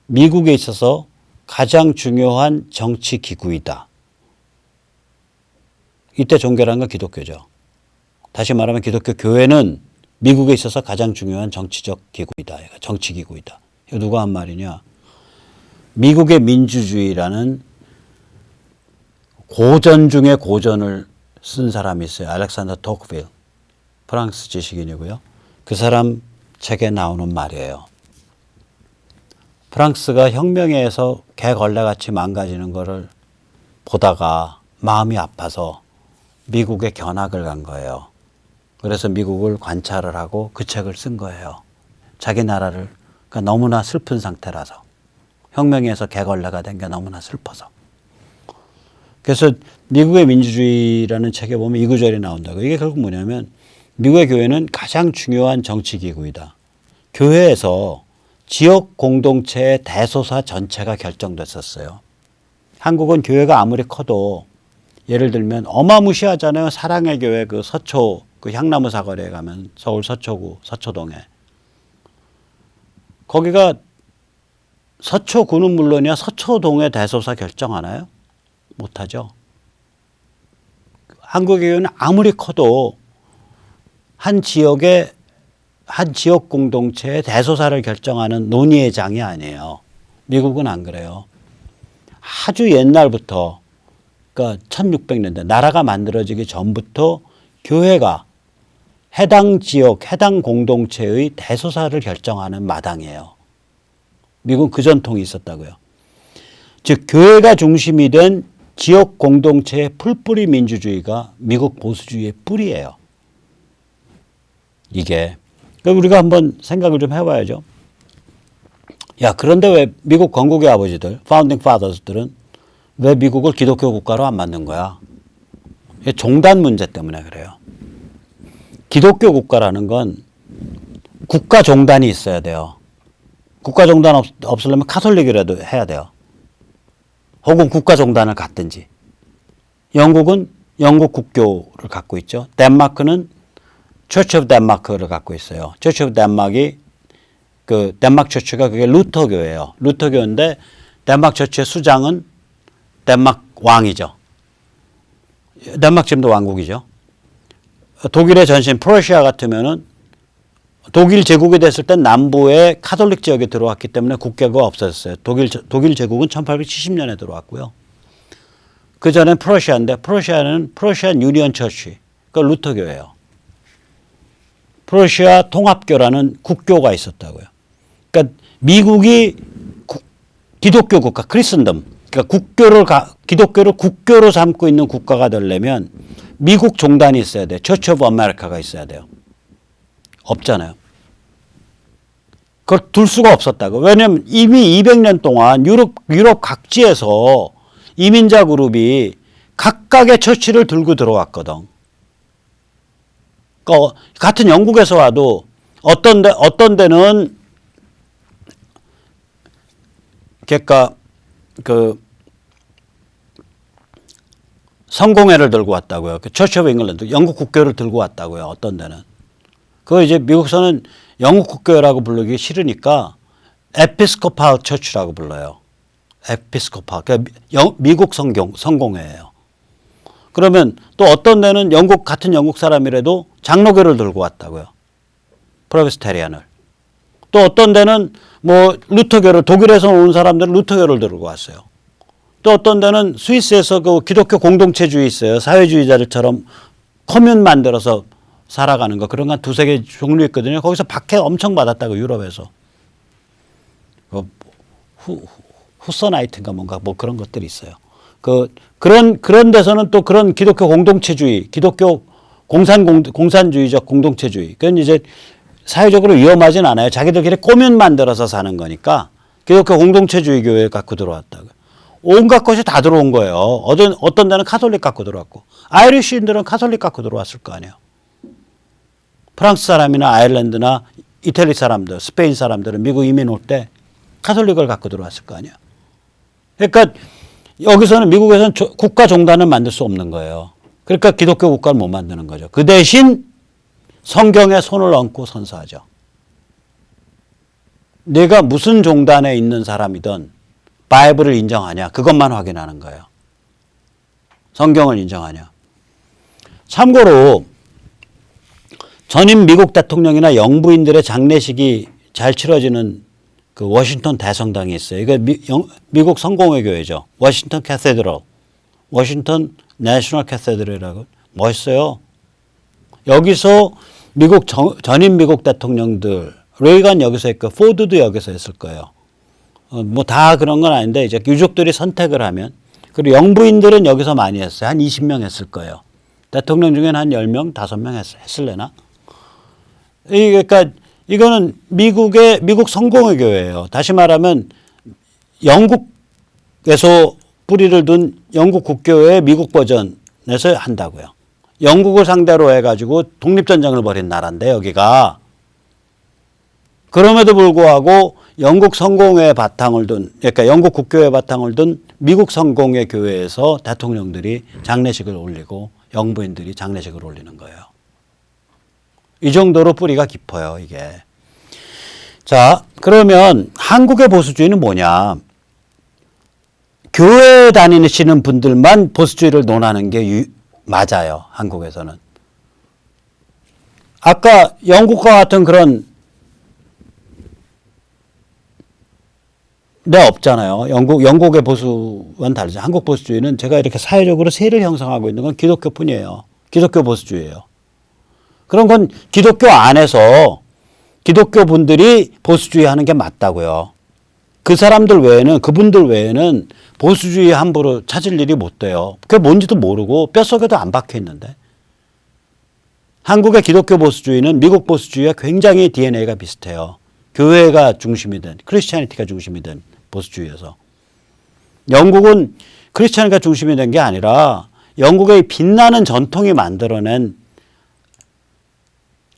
미국에 있어서 가장 중요한 정치 기구이다. 이때 종교라는 건 기독교죠. 다시 말하면 기독교 교회는 미국에 있어서 가장 중요한 정치적 기구이다. 정치 기구이다. 이거 누가 한 말이냐. 미국의 민주주의라는 고전 중에 고전을 쓴 사람이 있어요. 알렉산더 토크빌. 프랑스 지식인이고요. 그 사람 책에 나오는 말이에요. 프랑스가 혁명에 의해서 개걸레같이 망가지는 거를 보다가 마음이 아파서 미국에 견학을 간 거예요. 그래서 미국을 관찰을 하고 그 책을 쓴 거예요. 자기 나라를 그러니까 너무나 슬픈 상태라서. 혁명에 의해서 개걸레가 된 게 너무나 슬퍼서. 그래서 미국의 민주주의라는 책에 보면 이 구절이 나온다고. 이게 결국 뭐냐면 미국의 교회는 가장 중요한 정치기구이다. 교회에서 지역 공동체의 대소사 전체가 결정됐었어요. 한국은 교회가 아무리 커도 예를 들면 어마무시하잖아요. 사랑의 교회 그 서초 그 향나무 사거리에 가면 서울 서초구 서초동에. 거기가 서초구는 물론이야 서초동의 대소사 결정하나요? 못하죠. 한국의 교회는 아무리 커도 한 지역 공동체의 대소사를 결정하는 논의의 장이 아니에요. 미국은 안 그래요. 아주 옛날부터, 그러니까 1600년대 나라가 만들어지기 전부터 교회가 해당 지역, 해당 공동체의 대소사를 결정하는 마당이에요. 미국은 그 전통이 있었다고요. 즉 교회가 중심이 된 지역 공동체의 풀뿌리 민주주의가 미국 보수주의의 뿌리예요. 이게. 우리가 한번 생각을 좀 해봐야죠. 야, 그런데 왜 미국 건국의 아버지들, 파운딩 파더스들은 왜 미국을 기독교 국가로 안 만든 거야? 종단 문제 때문에 그래요. 기독교 국가라는 건 국가 종단이 있어야 돼요. 국가 종단 없으려면 카톨릭이라도 해야 돼요. 혹은 국가 종단을 갖든지. 영국은 영국 국교를 갖고 있죠. 덴마크는 처치 오브 덴마크를 갖고 있어요. 처치 오브 덴마크이 그 덴마크 처치가 그게 루터교예요. 루터교인데 덴마크 처치의 수장은 덴마크 왕이죠. 덴마크 지금도 왕국이죠. 독일의 전신 프러시아 같으면은 독일 제국이 됐을 땐 남부의 카톨릭 지역에 들어왔기 때문에 국교가 없어졌어요. 독일 제국은 1870년에 들어왔고요. 그 전엔 프러시아인데 프러시아는 프러시안 유니언 처치, 그 루터교예요. 프러시아 통합교라는 국교가 있었다고요. 그러니까 미국이 기독교 국가, 크리스천덤, 그러니까 기독교를 국교로 삼고 있는 국가가 되려면 미국 종단이 있어야 돼. 처치 오브 아메리카가 있어야 돼요. 없잖아요. 그걸 둘 수가 없었다고. 왜냐하면 이미 200년 동안 유럽 각지에서 이민자 그룹이 각각의 처치를 들고 들어왔거든. 그러니까 같은 영국에서 와도 어떤 데는 그러니까 그 성공회를 들고 왔다고요. 그 처치 오브 잉글랜드, 영국 국교를 들고 왔다고요. 어떤 데는. 그거 이제 미국에서는 영국 국교라고 부르기 싫으니까 에피스코팔 처치라고 불러요. 에피스코팔. 그러니까 미국 성공회예요. 그러면 또 어떤 데는 같은 영국 사람이라도 장로교를 들고 왔다고요. 프로테스탄을. 또 어떤 데는 뭐 루터교를, 독일에서 온 사람들은 루터교를 들고 왔어요. 또 어떤 데는 스위스에서 그 기독교 공동체주의 있어요. 사회주의자들처럼 커뮌 만들어서 살아가는 거. 그런 건 두세 개 종류 있거든요. 거기서 박해 엄청 받았다고, 유럽에서. 후서나이트인가 뭔가 뭐 그런 것들이 있어요. 그런 데서는 또 그런 기독교 공동체주의, 기독교 공산주의적 공동체주의. 그건 이제 사회적으로 위험하진 않아요. 자기들끼리 꼬면 만들어서 사는 거니까 기독교 공동체주의 교회 갖고 들어왔다고. 온갖 것이 다 들어온 거예요. 어떤 데는 카톨릭 갖고 들어왔고, 아이리시인들은 카톨릭 갖고 들어왔을 거 아니에요. 프랑스 사람이나 아일랜드나 이태리 사람들, 스페인 사람들은 미국 이민 올 때 카톨릭을 갖고 들어왔을 거 아니에요. 그러니까 여기서는 미국에서는 국가 종단을 만들 수 없는 거예요. 그러니까 기독교 국가를 못 만드는 거죠. 그 대신 성경에 손을 얹고 선서하죠. 내가 무슨 종단에 있는 사람이든 바이블을 인정하냐, 그것만 확인하는 거예요. 성경을 인정하냐. 참고로 전임 미국 대통령이나 영부인들의 장례식이 잘 치러지는 그 워싱턴 대성당이 있어요. 이거 미국 성공회 교회죠. 워싱턴 캐세드럴, 워싱턴 내셔널 캐세드럴이라고. 멋있어요. 여기서 전임 미국 대통령들, 레이건 여기서 했고 포드도 여기서 했을 거예요. 뭐 다 그런 건 아닌데 이제 유족들이 선택을 하면, 그리고 영부인들은 여기서 많이 했어요. 한 20명 했을 거예요. 대통령 중에는 한 10명, 5명 했을래나? 그러니까 이거는 미국 성공회 교회예요. 다시 말하면 영국에서 뿌리를 둔 영국 국교회의 미국 버전에서 한다고요. 영국을 상대로 해가지고 독립전쟁을 벌인 나라인데 여기가. 그럼에도 불구하고 영국 성공회 바탕을 둔, 그러니까 영국 국교회 바탕을 둔 미국 성공회 교회에서 대통령들이 장례식을 올리고 영부인들이 장례식을 올리는 거예요. 이 정도로 뿌리가 깊어요, 이게. 자, 그러면 한국의 보수주의는 뭐냐? 교회 다니시는 분들만 보수주의를 논하는 게 맞아요, 한국에서는. 아까 영국과 같은 그런 데 없잖아요. 영국의 보수와는 다르죠. 한국 보수주의는 제가 이렇게 사회적으로 세를 형성하고 있는 건 기독교뿐이에요. 기독교 보수주의예요. 그런 건 기독교 안에서 기독교 분들이 보수주의 하는 게 맞다고요. 그분들 외에는 보수주의 함부로 찾을 일이 못 돼요. 그게 뭔지도 모르고 뼛속에도 안 박혀 있는데. 한국의 기독교 보수주의는 미국 보수주의와 굉장히 DNA가 비슷해요. 교회가 중심이 된, 크리스찬리티가 중심이 된 보수주의여서. 영국은 크리스찬리티가 중심이 된 게 아니라 영국의 빛나는 전통이 만들어낸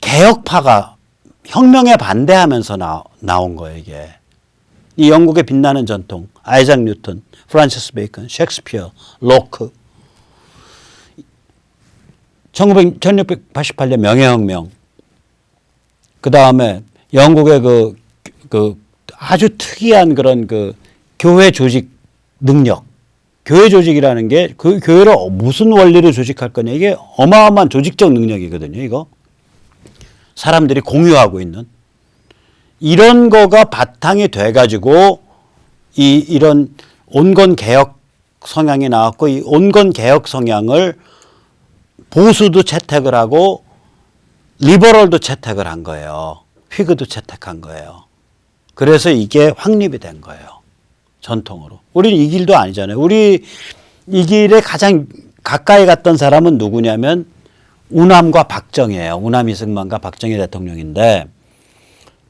개혁파가 혁명에 반대하면서 나온 거예요, 이게. 이 영국의 빛나는 전통, 아이작 뉴턴, 프란시스 베이컨, 셰익스피어, 로크. 1688년 명예혁명. 그 다음에 영국의 아주 특이한 그런 교회 조직 능력. 교회 조직이라는 게 그 교회를 무슨 원리로 조직할 거냐. 이게 어마어마한 조직적 능력이거든요, 이거. 사람들이 공유하고 있는. 이런 거가 바탕이 돼가지고 이런 온건 개혁 성향이 나왔고 이 온건 개혁 성향을 보수도 채택을 하고 리버럴도 채택을 한 거예요. 휘그도 채택한 거예요. 그래서 이게 확립이 된 거예요. 전통으로. 우리는 이 길도 아니잖아요. 우리 이 길에 가장 가까이 갔던 사람은 누구냐면 우남과 박정희예요. 우남 이승만과 박정희 대통령인데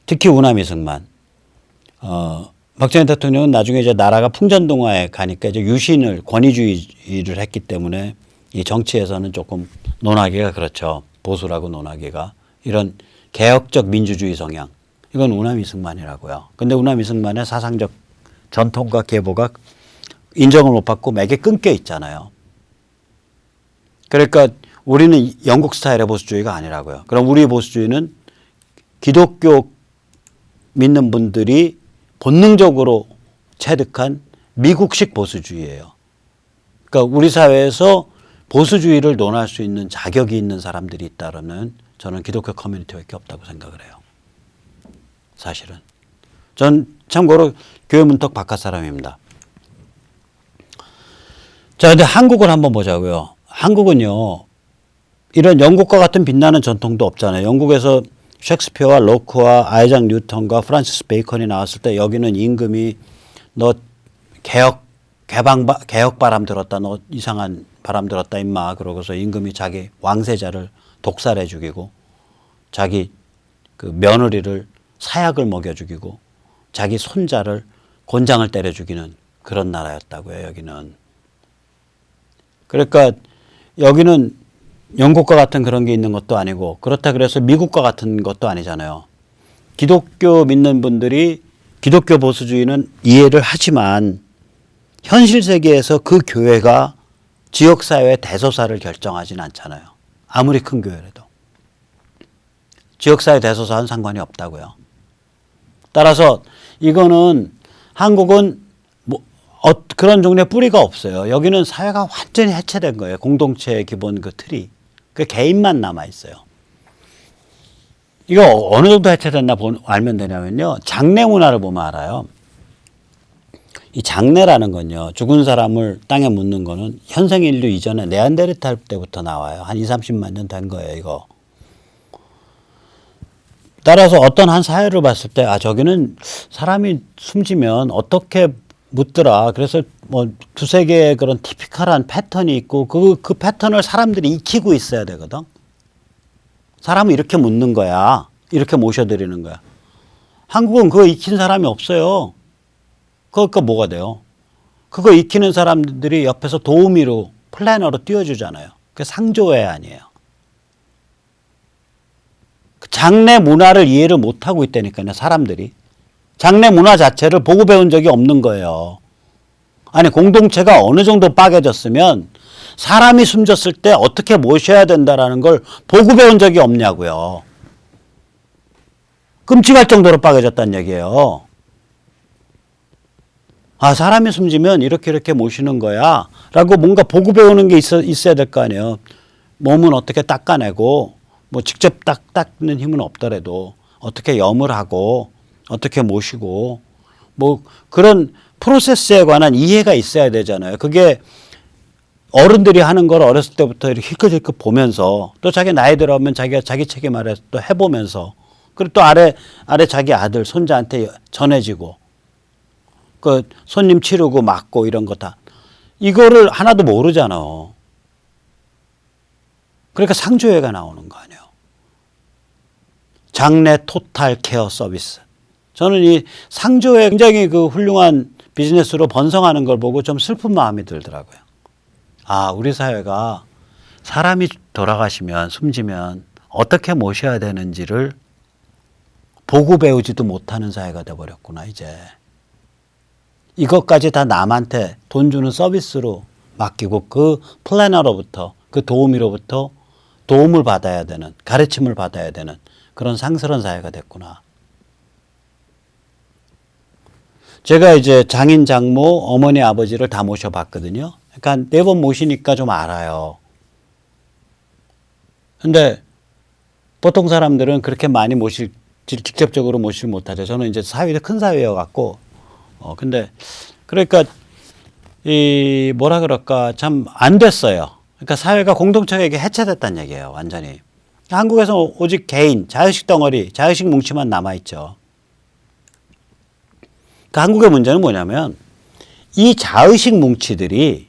특히 우남 이승만. 박정희 대통령은 나중에 이제 나라가 풍전등화에 가니까 이제 유신을 권위주의를 했기 때문에 이 정치에서는 조금 논하기가 그렇죠. 보수라고 논하기가. 이런 개혁적 민주주의 성향. 이건 우남 이승만이라고요. 근데 우남 이승만의 사상적 전통과 계보가 인정을 못 받고 맥에 끊겨 있잖아요. 그러니까 우리는 영국 스타일의 보수주의가 아니라고요. 그럼 우리 보수주의는 기독교 믿는 분들이 본능적으로 체득한 미국식 보수주의예요. 그러니까 우리 사회에서 보수주의를 논할 수 있는 자격이 있는 사람들이 있다라는 저는 기독교 커뮤니티밖에 없다고 생각을 해요. 사실은. 전 참고로 교회 문턱 바깥 사람입니다. 자, 근데 한국을 한번 보자고요. 한국은요, 이런 영국과 같은 빛나는 전통도 없잖아요. 영국에서 셰익스피어와 로크와 아이작 뉴턴과 프란시스 베이컨이 나왔을 때 여기는 임금이 너 개혁 바람 들었다. 너 이상한 바람 들었다 임마. 그러고서 임금이 자기 왕세자를 독살해 죽이고 자기 그 며느리를 사약을 먹여 죽이고 자기 손자를 곤장을 때려 죽이는 그런 나라였다고요. 여기는. 그러니까 여기는 영국과 같은 그런 게 있는 것도 아니고 그렇다 그래서 미국과 같은 것도 아니잖아요. 기독교 믿는 분들이 기독교 보수주의는 이해를 하지만 현실 세계에서 그 교회가 지역사회의 대소사를 결정하진 않잖아요. 아무리 큰 교회라도. 지역사회 대소사와는 상관이 없다고요. 따라서 이거는 한국은 뭐 그런 종류의 뿌리가 없어요. 여기는 사회가 완전히 해체된 거예요. 공동체의 기본 그 틀이. 그 개인만 남아있어요. 이거 어느 정도 해체됐나 알면 되냐면요. 장례 문화를 보면 알아요. 이 장례라는 건요. 죽은 사람을 땅에 묻는 거는 현생 인류 이전에 네안데르탈 때부터 나와요. 한 20, 30만 년 된 거예요. 이거. 따라서 어떤 한 사회를 봤을 때 저기는 사람이 숨지면 어떻게 묻더라. 그래서 뭐 두세 개의 그런 티피컬한 패턴이 있고 그 패턴을 사람들이 익히고 있어야 되거든. 사람은 이렇게 묻는 거야. 이렇게 모셔드리는 거야. 한국은 그거 익힌 사람이 없어요. 그러니까 뭐가 돼요? 그거 익히는 사람들이 옆에서 도우미로 플래너로 띄워주잖아요. 그게 상조회 아니에요. 장례 문화를 이해를 못하고 있다니까요. 사람들이. 장례 문화 자체를 보고 배운 적이 없는 거예요. 아니 공동체가 어느 정도 빠개졌으면 사람이 숨졌을 때 어떻게 모셔야 된다라는 걸 보고 배운 적이 없냐고요. 끔찍할 정도로 빠개졌다는 얘기예요. 사람이 숨지면 이렇게 모시는 거야 라고 뭔가 보고 배우는 게 있어야 될 거 아니에요. 몸은 어떻게 닦아내고 뭐 직접 닦는 힘은 없더라도 어떻게 염을 하고 어떻게 모시고 뭐 그런 프로세스에 관한 이해가 있어야 되잖아요. 그게 어른들이 하는 걸 어렸을 때부터 이렇게 힐끗힐끗 보면서 또 자기 나이 들어오면 자기가 자기 책임 아래 또 해보면서 그리고 또 아래 자기 아들 손자한테 전해지고 그 손님 치르고 맞고 이런 거 다 이거를 하나도 모르잖아. 그러니까 상조회가 나오는 거 아니에요. 장례 토탈 케어 서비스. 저는 이 상조회 굉장히 그 훌륭한 비즈니스로 번성하는 걸 보고 좀 슬픈 마음이 들더라고요. 우리 사회가 사람이 돌아가시면 숨지면 어떻게 모셔야 되는지를 보고 배우지도 못하는 사회가 돼버렸구나 이제. 이것까지 다 남한테 돈 주는 서비스로 맡기고 그 플래너로부터 그 도우미로부터 도움을 받아야 되는 가르침을 받아야 되는 그런 상스러운 사회가 됐구나. 제가 이제 장인 장모 어머니 아버지를 다 모셔봤거든요. 그러니까 4번 모시니까 좀 알아요. 근데 보통 사람들은 그렇게 많이 직접적으로 모시지 못하죠. 저는 이제 사회가 큰 사회여갖고 근데 그러니까 이 뭐라 그럴까 참 안 됐어요. 그러니까 사회가 공동체가 이게 해체됐다는 얘기예요. 완전히. 한국에서 오직 개인, 자유식 덩어리, 자유식 뭉치만 남아있죠. 그러니까 한국의 문제는 뭐냐면 이 자의식 뭉치들이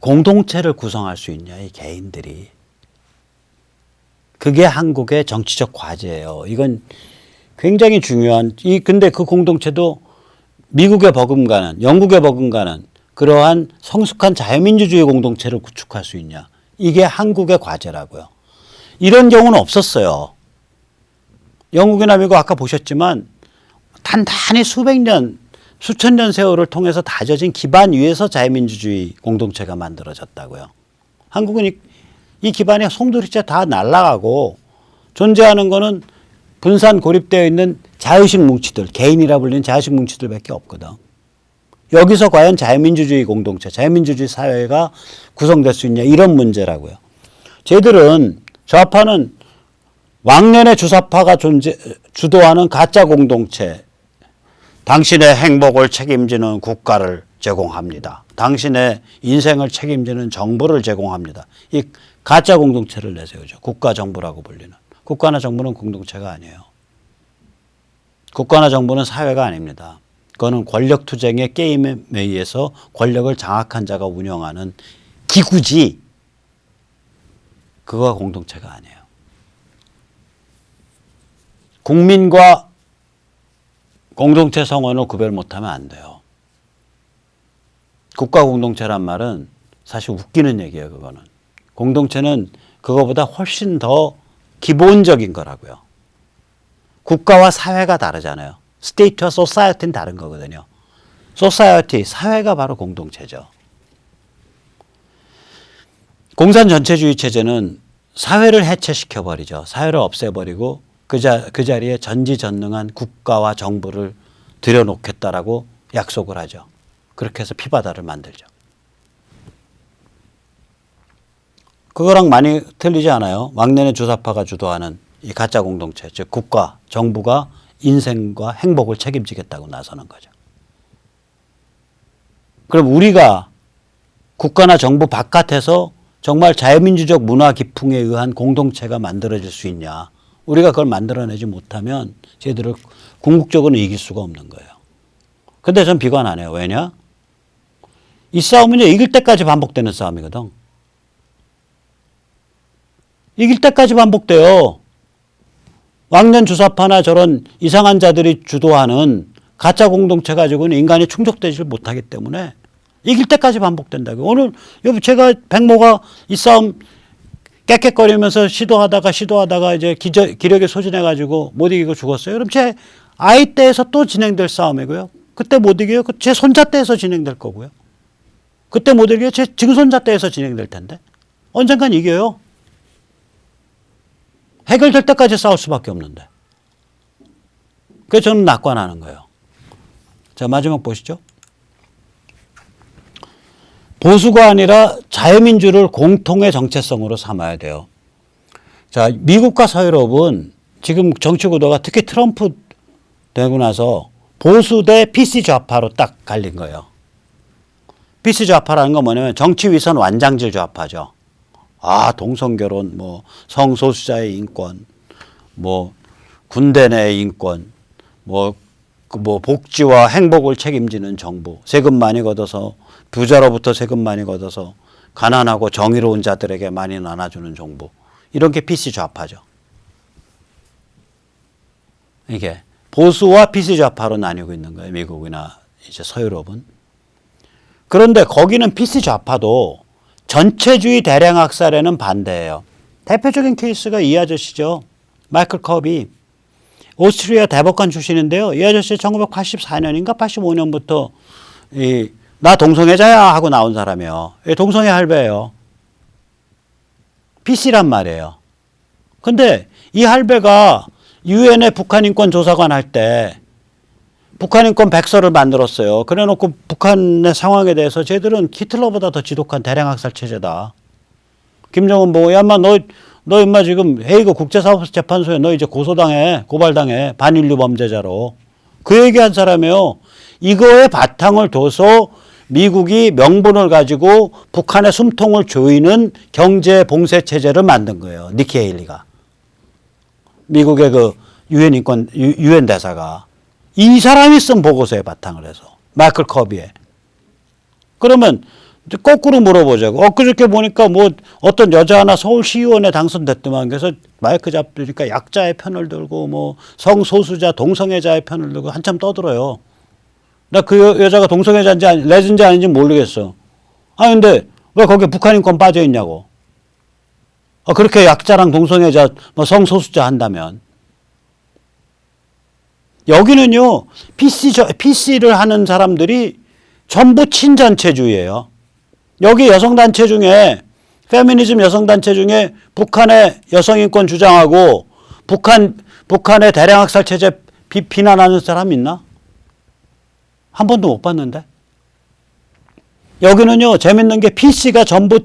공동체를 구성할 수 있냐, 이 개인들이. 그게 한국의 정치적 과제예요. 이건 굉장히 중요한, 근데 그 공동체도 미국에 버금가는, 영국에 버금가는 그러한 성숙한 자유민주주의 공동체를 구축할 수 있냐. 이게 한국의 과제라고요. 이런 경우는 없었어요. 영국이나 미국 아까 보셨지만 단단히 수백 년, 수천 년 세월을 통해서 다져진 기반 위에서 자유민주주의 공동체가 만들어졌다고요. 한국은 이 기반이 송두리째 다 날아가고 존재하는 거는 분산 고립되어 있는 자유식 뭉치들, 개인이라 불리는 자유식 뭉치들밖에 없거든. 여기서 과연 자유민주주의 공동체, 자유민주주의 사회가 구성될 수 있냐 이런 문제라고요. 쟤들은 좌파는 왕년의 주사파가 주도하는 가짜 공동체, 당신의 행복을 책임지는 국가를 제공합니다. 당신의 인생을 책임지는 정부를 제공합니다. 이 가짜 공동체를 내세우죠. 국가 정부라고 불리는. 국가나 정부는 공동체가 아니에요. 국가나 정부는 사회가 아닙니다. 그거는 권력 투쟁의 게임에 의해서 권력을 장악한 자가 운영하는 기구지 그거가 공동체가 아니에요. 국민과 공동체 성원을 구별 못하면 안 돼요. 국가 공동체란 말은 사실 웃기는 얘기예요. 그거는. 공동체는 그거보다 훨씬 더 기본적인 거라고요. 국가와 사회가 다르잖아요. 스테이트와 소사이어티는 다른 거거든요. 소사이어티, 사회가 바로 공동체죠. 공산 전체주의 체제는 사회를 해체시켜버리죠. 사회를 없애버리고 그 자리에 전지전능한 국가와 정부를 들여놓겠다라고 약속을 하죠. 그렇게 해서 피바다를 만들죠. 그거랑 많이 틀리지 않아요. 왕년의 주사파가 주도하는 이 가짜 공동체, 즉 국가, 정부가 인생과 행복을 책임지겠다고 나서는 거죠. 그럼 우리가 국가나 정부 바깥에서 정말 자유민주적 문화 기풍에 의한 공동체가 만들어질 수 있냐. 우리가 그걸 만들어내지 못하면 쟤들을 궁극적으로는 이길 수가 없는 거예요. 근데 전 비관 안 해요. 왜냐? 이 싸움은요, 이길 때까지 반복되는 싸움이거든. 이길 때까지 반복돼요. 왕년 주사파나 저런 이상한 자들이 주도하는 가짜 공동체 가지고는 인간이 충족되지 못하기 때문에 이길 때까지 반복된다고요. 오늘 제가 백모가 이 싸움 깨끗거리면서 시도하다가 이제 기력이 소진해가지고 못 이기고 죽었어요. 그럼 제 아이 때에서 또 진행될 싸움이고요. 그때 못 이겨요. 제 손자 때에서 진행될 거고요. 그때 못 이겨요. 제 증손자 때에서 진행될 텐데. 언젠간 이겨요. 해결될 때까지 싸울 수밖에 없는데. 그래서 저는 낙관하는 거예요. 자, 마지막 보시죠. 보수가 아니라 자유민주를 공통의 정체성으로 삼아야 돼요. 자, 미국과 서유럽은 지금 정치 구도가 특히 트럼프 되고 나서 보수 대 PC 좌파로 딱 갈린 거예요. PC 좌파라는 건 뭐냐면 정치 위선 완장질 좌파죠. 동성결혼, 성소수자의 인권, 군대 내 인권, 복지와 행복을 책임지는 정부, 세금 많이 걷어서 부자로부터 세금 많이 걷어서 가난하고 정의로운 자들에게 많이 나눠주는 정부. 이런 게 PC 좌파죠. 이게 보수와 PC 좌파로 나뉘고 있는 거예요. 미국이나 이제 서유럽은. 그런데 거기는 PC 좌파도 전체주의 대량 학살에는 반대예요. 대표적인 케이스가 이 아저씨죠. 마이클 컵이 오스트리아 대법관 출신인데요. 이 아저씨 1984년인가 85년부터 나 동성애자야 하고 나온 사람이에요. 동성애 할배예요. PC란 말이에요. 근데 이 할배가 유엔의 북한 인권 조사관 할 때 북한 인권 백서를 만들었어요. 그래 놓고 북한의 상황에 대해서 쟤들은 히틀러보다 더 지독한 대량 학살 체제다. 김정은 보고, 야, 인마, 너 인마 지금 헤이그 국제사법재판소에 너 이제 고발당해. 반인류 범죄자로. 그 얘기한 사람이에요. 이거에 바탕을 둬서 미국이 명분을 가지고 북한의 숨통을 조이는 경제 봉쇄 체제를 만든 거예요. 니키 헤일리가. 미국의 그 유엔 대사가 이 사람이 쓴 보고서에 바탕을 해서 마이클 커비에. 그러면 거꾸로 물어보자고. 엊그저께 보니까 뭐 어떤 여자 하나 서울시의원에 당선됐더만 그래서 마이크 잡으니까 약자의 편을 들고 뭐 성소수자 동성애자의 편을 들고 한참 떠들어요. 나 그 여자가 동성애자인지 레즈인지 아닌지 모르겠어. 아 근데 왜 거기에 북한 인권 빠져 있냐고. 그렇게 약자랑 동성애자 뭐 성소수자 한다면. 여기는요. PC를 하는 사람들이 전부 친전체주의예요. 여기 여성단체 중에 페미니즘 여성단체 중에 북한의 여성인권 주장하고 북한의 대량학살 체제 비난하는 사람 있나? 한 번도 못 봤는데. 여기는요. 재밌는 게 PC가 전부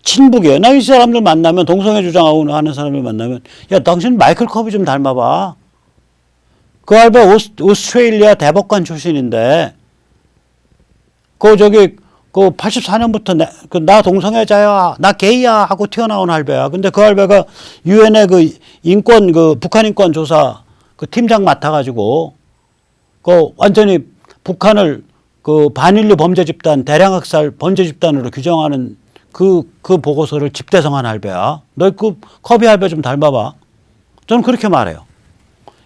친북이에요. 나 이 사람들 만나면 동성애 주장하고 하는 사람들 만나면 야 당신 마이클 커비 좀 닮아봐. 그 알바 오스트레일리아 대법관 출신인데 그 84년부터 나 동성애자야, 나 게이야 하고 튀어나온 할배야. 근데 그 할배가 유엔의 그 인권, 북한 인권 조사 그 팀장 맡아가지고 완전히 북한을 그 반인류 범죄 집단, 대량학살 범죄 집단으로 규정하는 그 보고서를 집대성한 할배야. 너 그 커비 할배 좀 닮아봐. 저는 그렇게 말해요.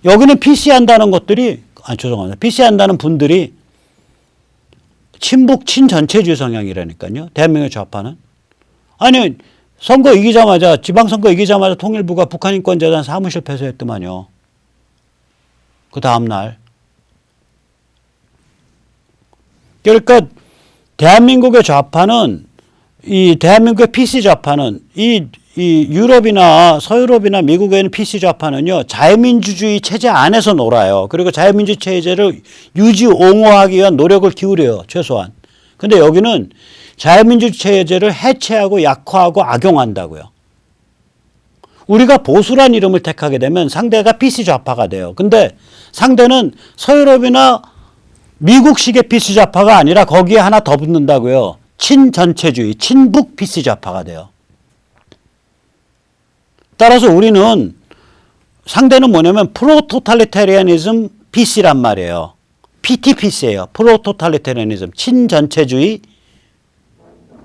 여기는 PC 한다는 것들이, 죄송합니다. PC 한다는 분들이 친북 친전체주의 성향이라니까요. 대한민국의 좌파는. 아니 지방선거 이기자마자 통일부가 북한인권재단 사무실 폐쇄했더만요. 그 다음날. 그러니까 대한민국의 좌파는 대한민국의 PC 좌파는 이 유럽이나 서유럽이나 미국에 있는 PC 좌파는요. 자유민주주의 체제 안에서 놀아요. 그리고 자유민주주의 체제를 옹호하기 위한 노력을 기울여요. 최소한. 근데 여기는 자유민주주의 체제를 해체하고 약화하고 악용한다고요. 우리가 보수란 이름을 택하게 되면 상대가 PC 좌파가 돼요. 근데 상대는 서유럽이나 미국식의 PC 좌파가 아니라 거기에 하나 더 붙는다고요. 친전체주의, 친북 PC 좌파가 돼요. 따라서 우리는 상대는 뭐냐면 프로토탈리테리아니즘 PC란 말이에요. PTPC예요. 프로토탈리테리아니즘, 친전체주의,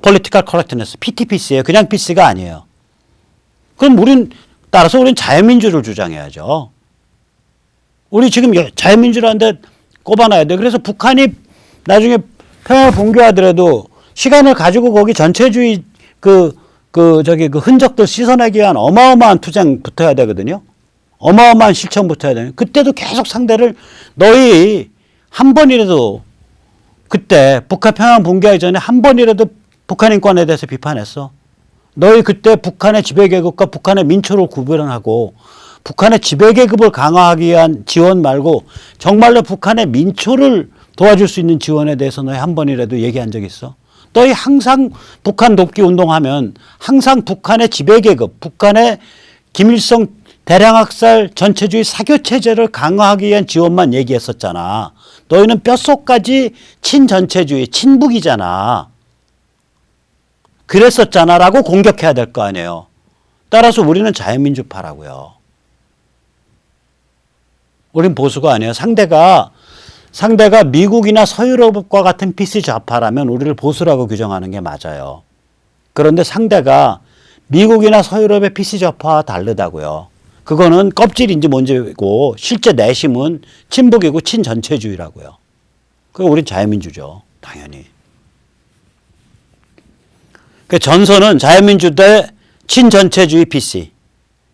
political correctness, PTPC예요. 그냥 PC가 아니에요. 그럼 따라서 우린 자유민주를 주장해야죠. 우리 지금 자유민주라는데 꼽아놔야 돼. 그래서 북한이 나중에 평양을 붕괴하더라도 시간을 가지고 거기 전체주의 그 흔적들 씻어내기 위한 어마어마한 투쟁 붙어야 되거든요. 어마어마한 실천 붙어야 돼요. 그때도 계속 상대를 너희 한 번이라도 그때 북한 평양 붕괴하기 전에 한 번이라도 북한 인권에 대해서 비판했어. 너희 그때 북한의 지배계급과 북한의 민초를 구분하고 북한의 지배계급을 강화하기 위한 지원 말고 정말로 북한의 민초를 도와줄 수 있는 지원에 대해서 너희 한 번이라도 얘기한 적 있어? 너희 항상 북한 돕기 운동하면 항상 북한의 지배계급, 북한의 김일성 대량학살 전체주의 사교체제를 강화하기 위한 지원만 얘기했었잖아. 너희는 뼛속까지 친전체주의, 친북이잖아. 그랬었잖아 라고 공격해야 될 거 아니에요. 따라서 우리는 자유민주파라고요. 우린 보수가 아니에요. 상대가 미국이나 서유럽과 같은 PC 좌파라면 우리를 보수라고 규정하는 게 맞아요. 그런데 상대가 미국이나 서유럽의 PC 좌파와 다르다고요. 그거는 껍질인지 뭔지고 실제 내심은 친북이고 친전체주의라고요. 그러니까 우린 자유민주죠. 당연히. 그 전선은 자유민주 대 친전체주의 PC,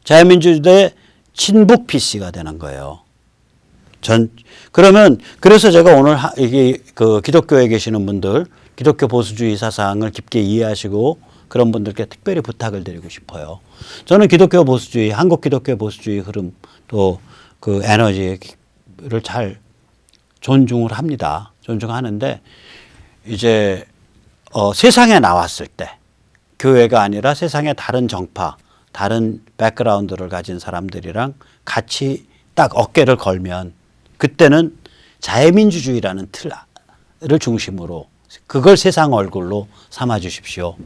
자유민주 대 친북 PC가 되는 거예요. 그래서 제가 오늘 이게 기독교에 계시는 분들, 기독교 보수주의 사상을 깊게 이해하시고 그런 분들께 특별히 부탁을 드리고 싶어요. 저는 기독교 보수주의, 한국 기독교 보수주의 흐름 또 그 에너지를 잘 존중을 합니다. 존중하는데 이제 세상에 나왔을 때 교회가 아니라 세상의 다른 정파, 다른 백그라운드를 가진 사람들이랑 같이 딱 어깨를 걸면 그때는 자유민주주의라는 틀을 중심으로 그걸 세상 얼굴로 삼아 주십시오.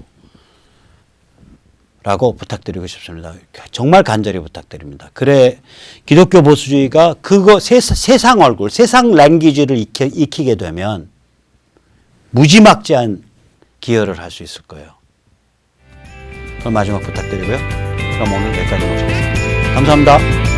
라고 부탁드리고 싶습니다. 정말 간절히 부탁드립니다. 그래 기독교 보수주의가 그거 세상 얼굴, 세상 랭귀지를 익히게 되면 무지막지한 기여를 할 수 있을 거예요. 그럼 마지막 부탁드리고요. 그럼 오늘 여기까지 모시겠습니다. 감사합니다.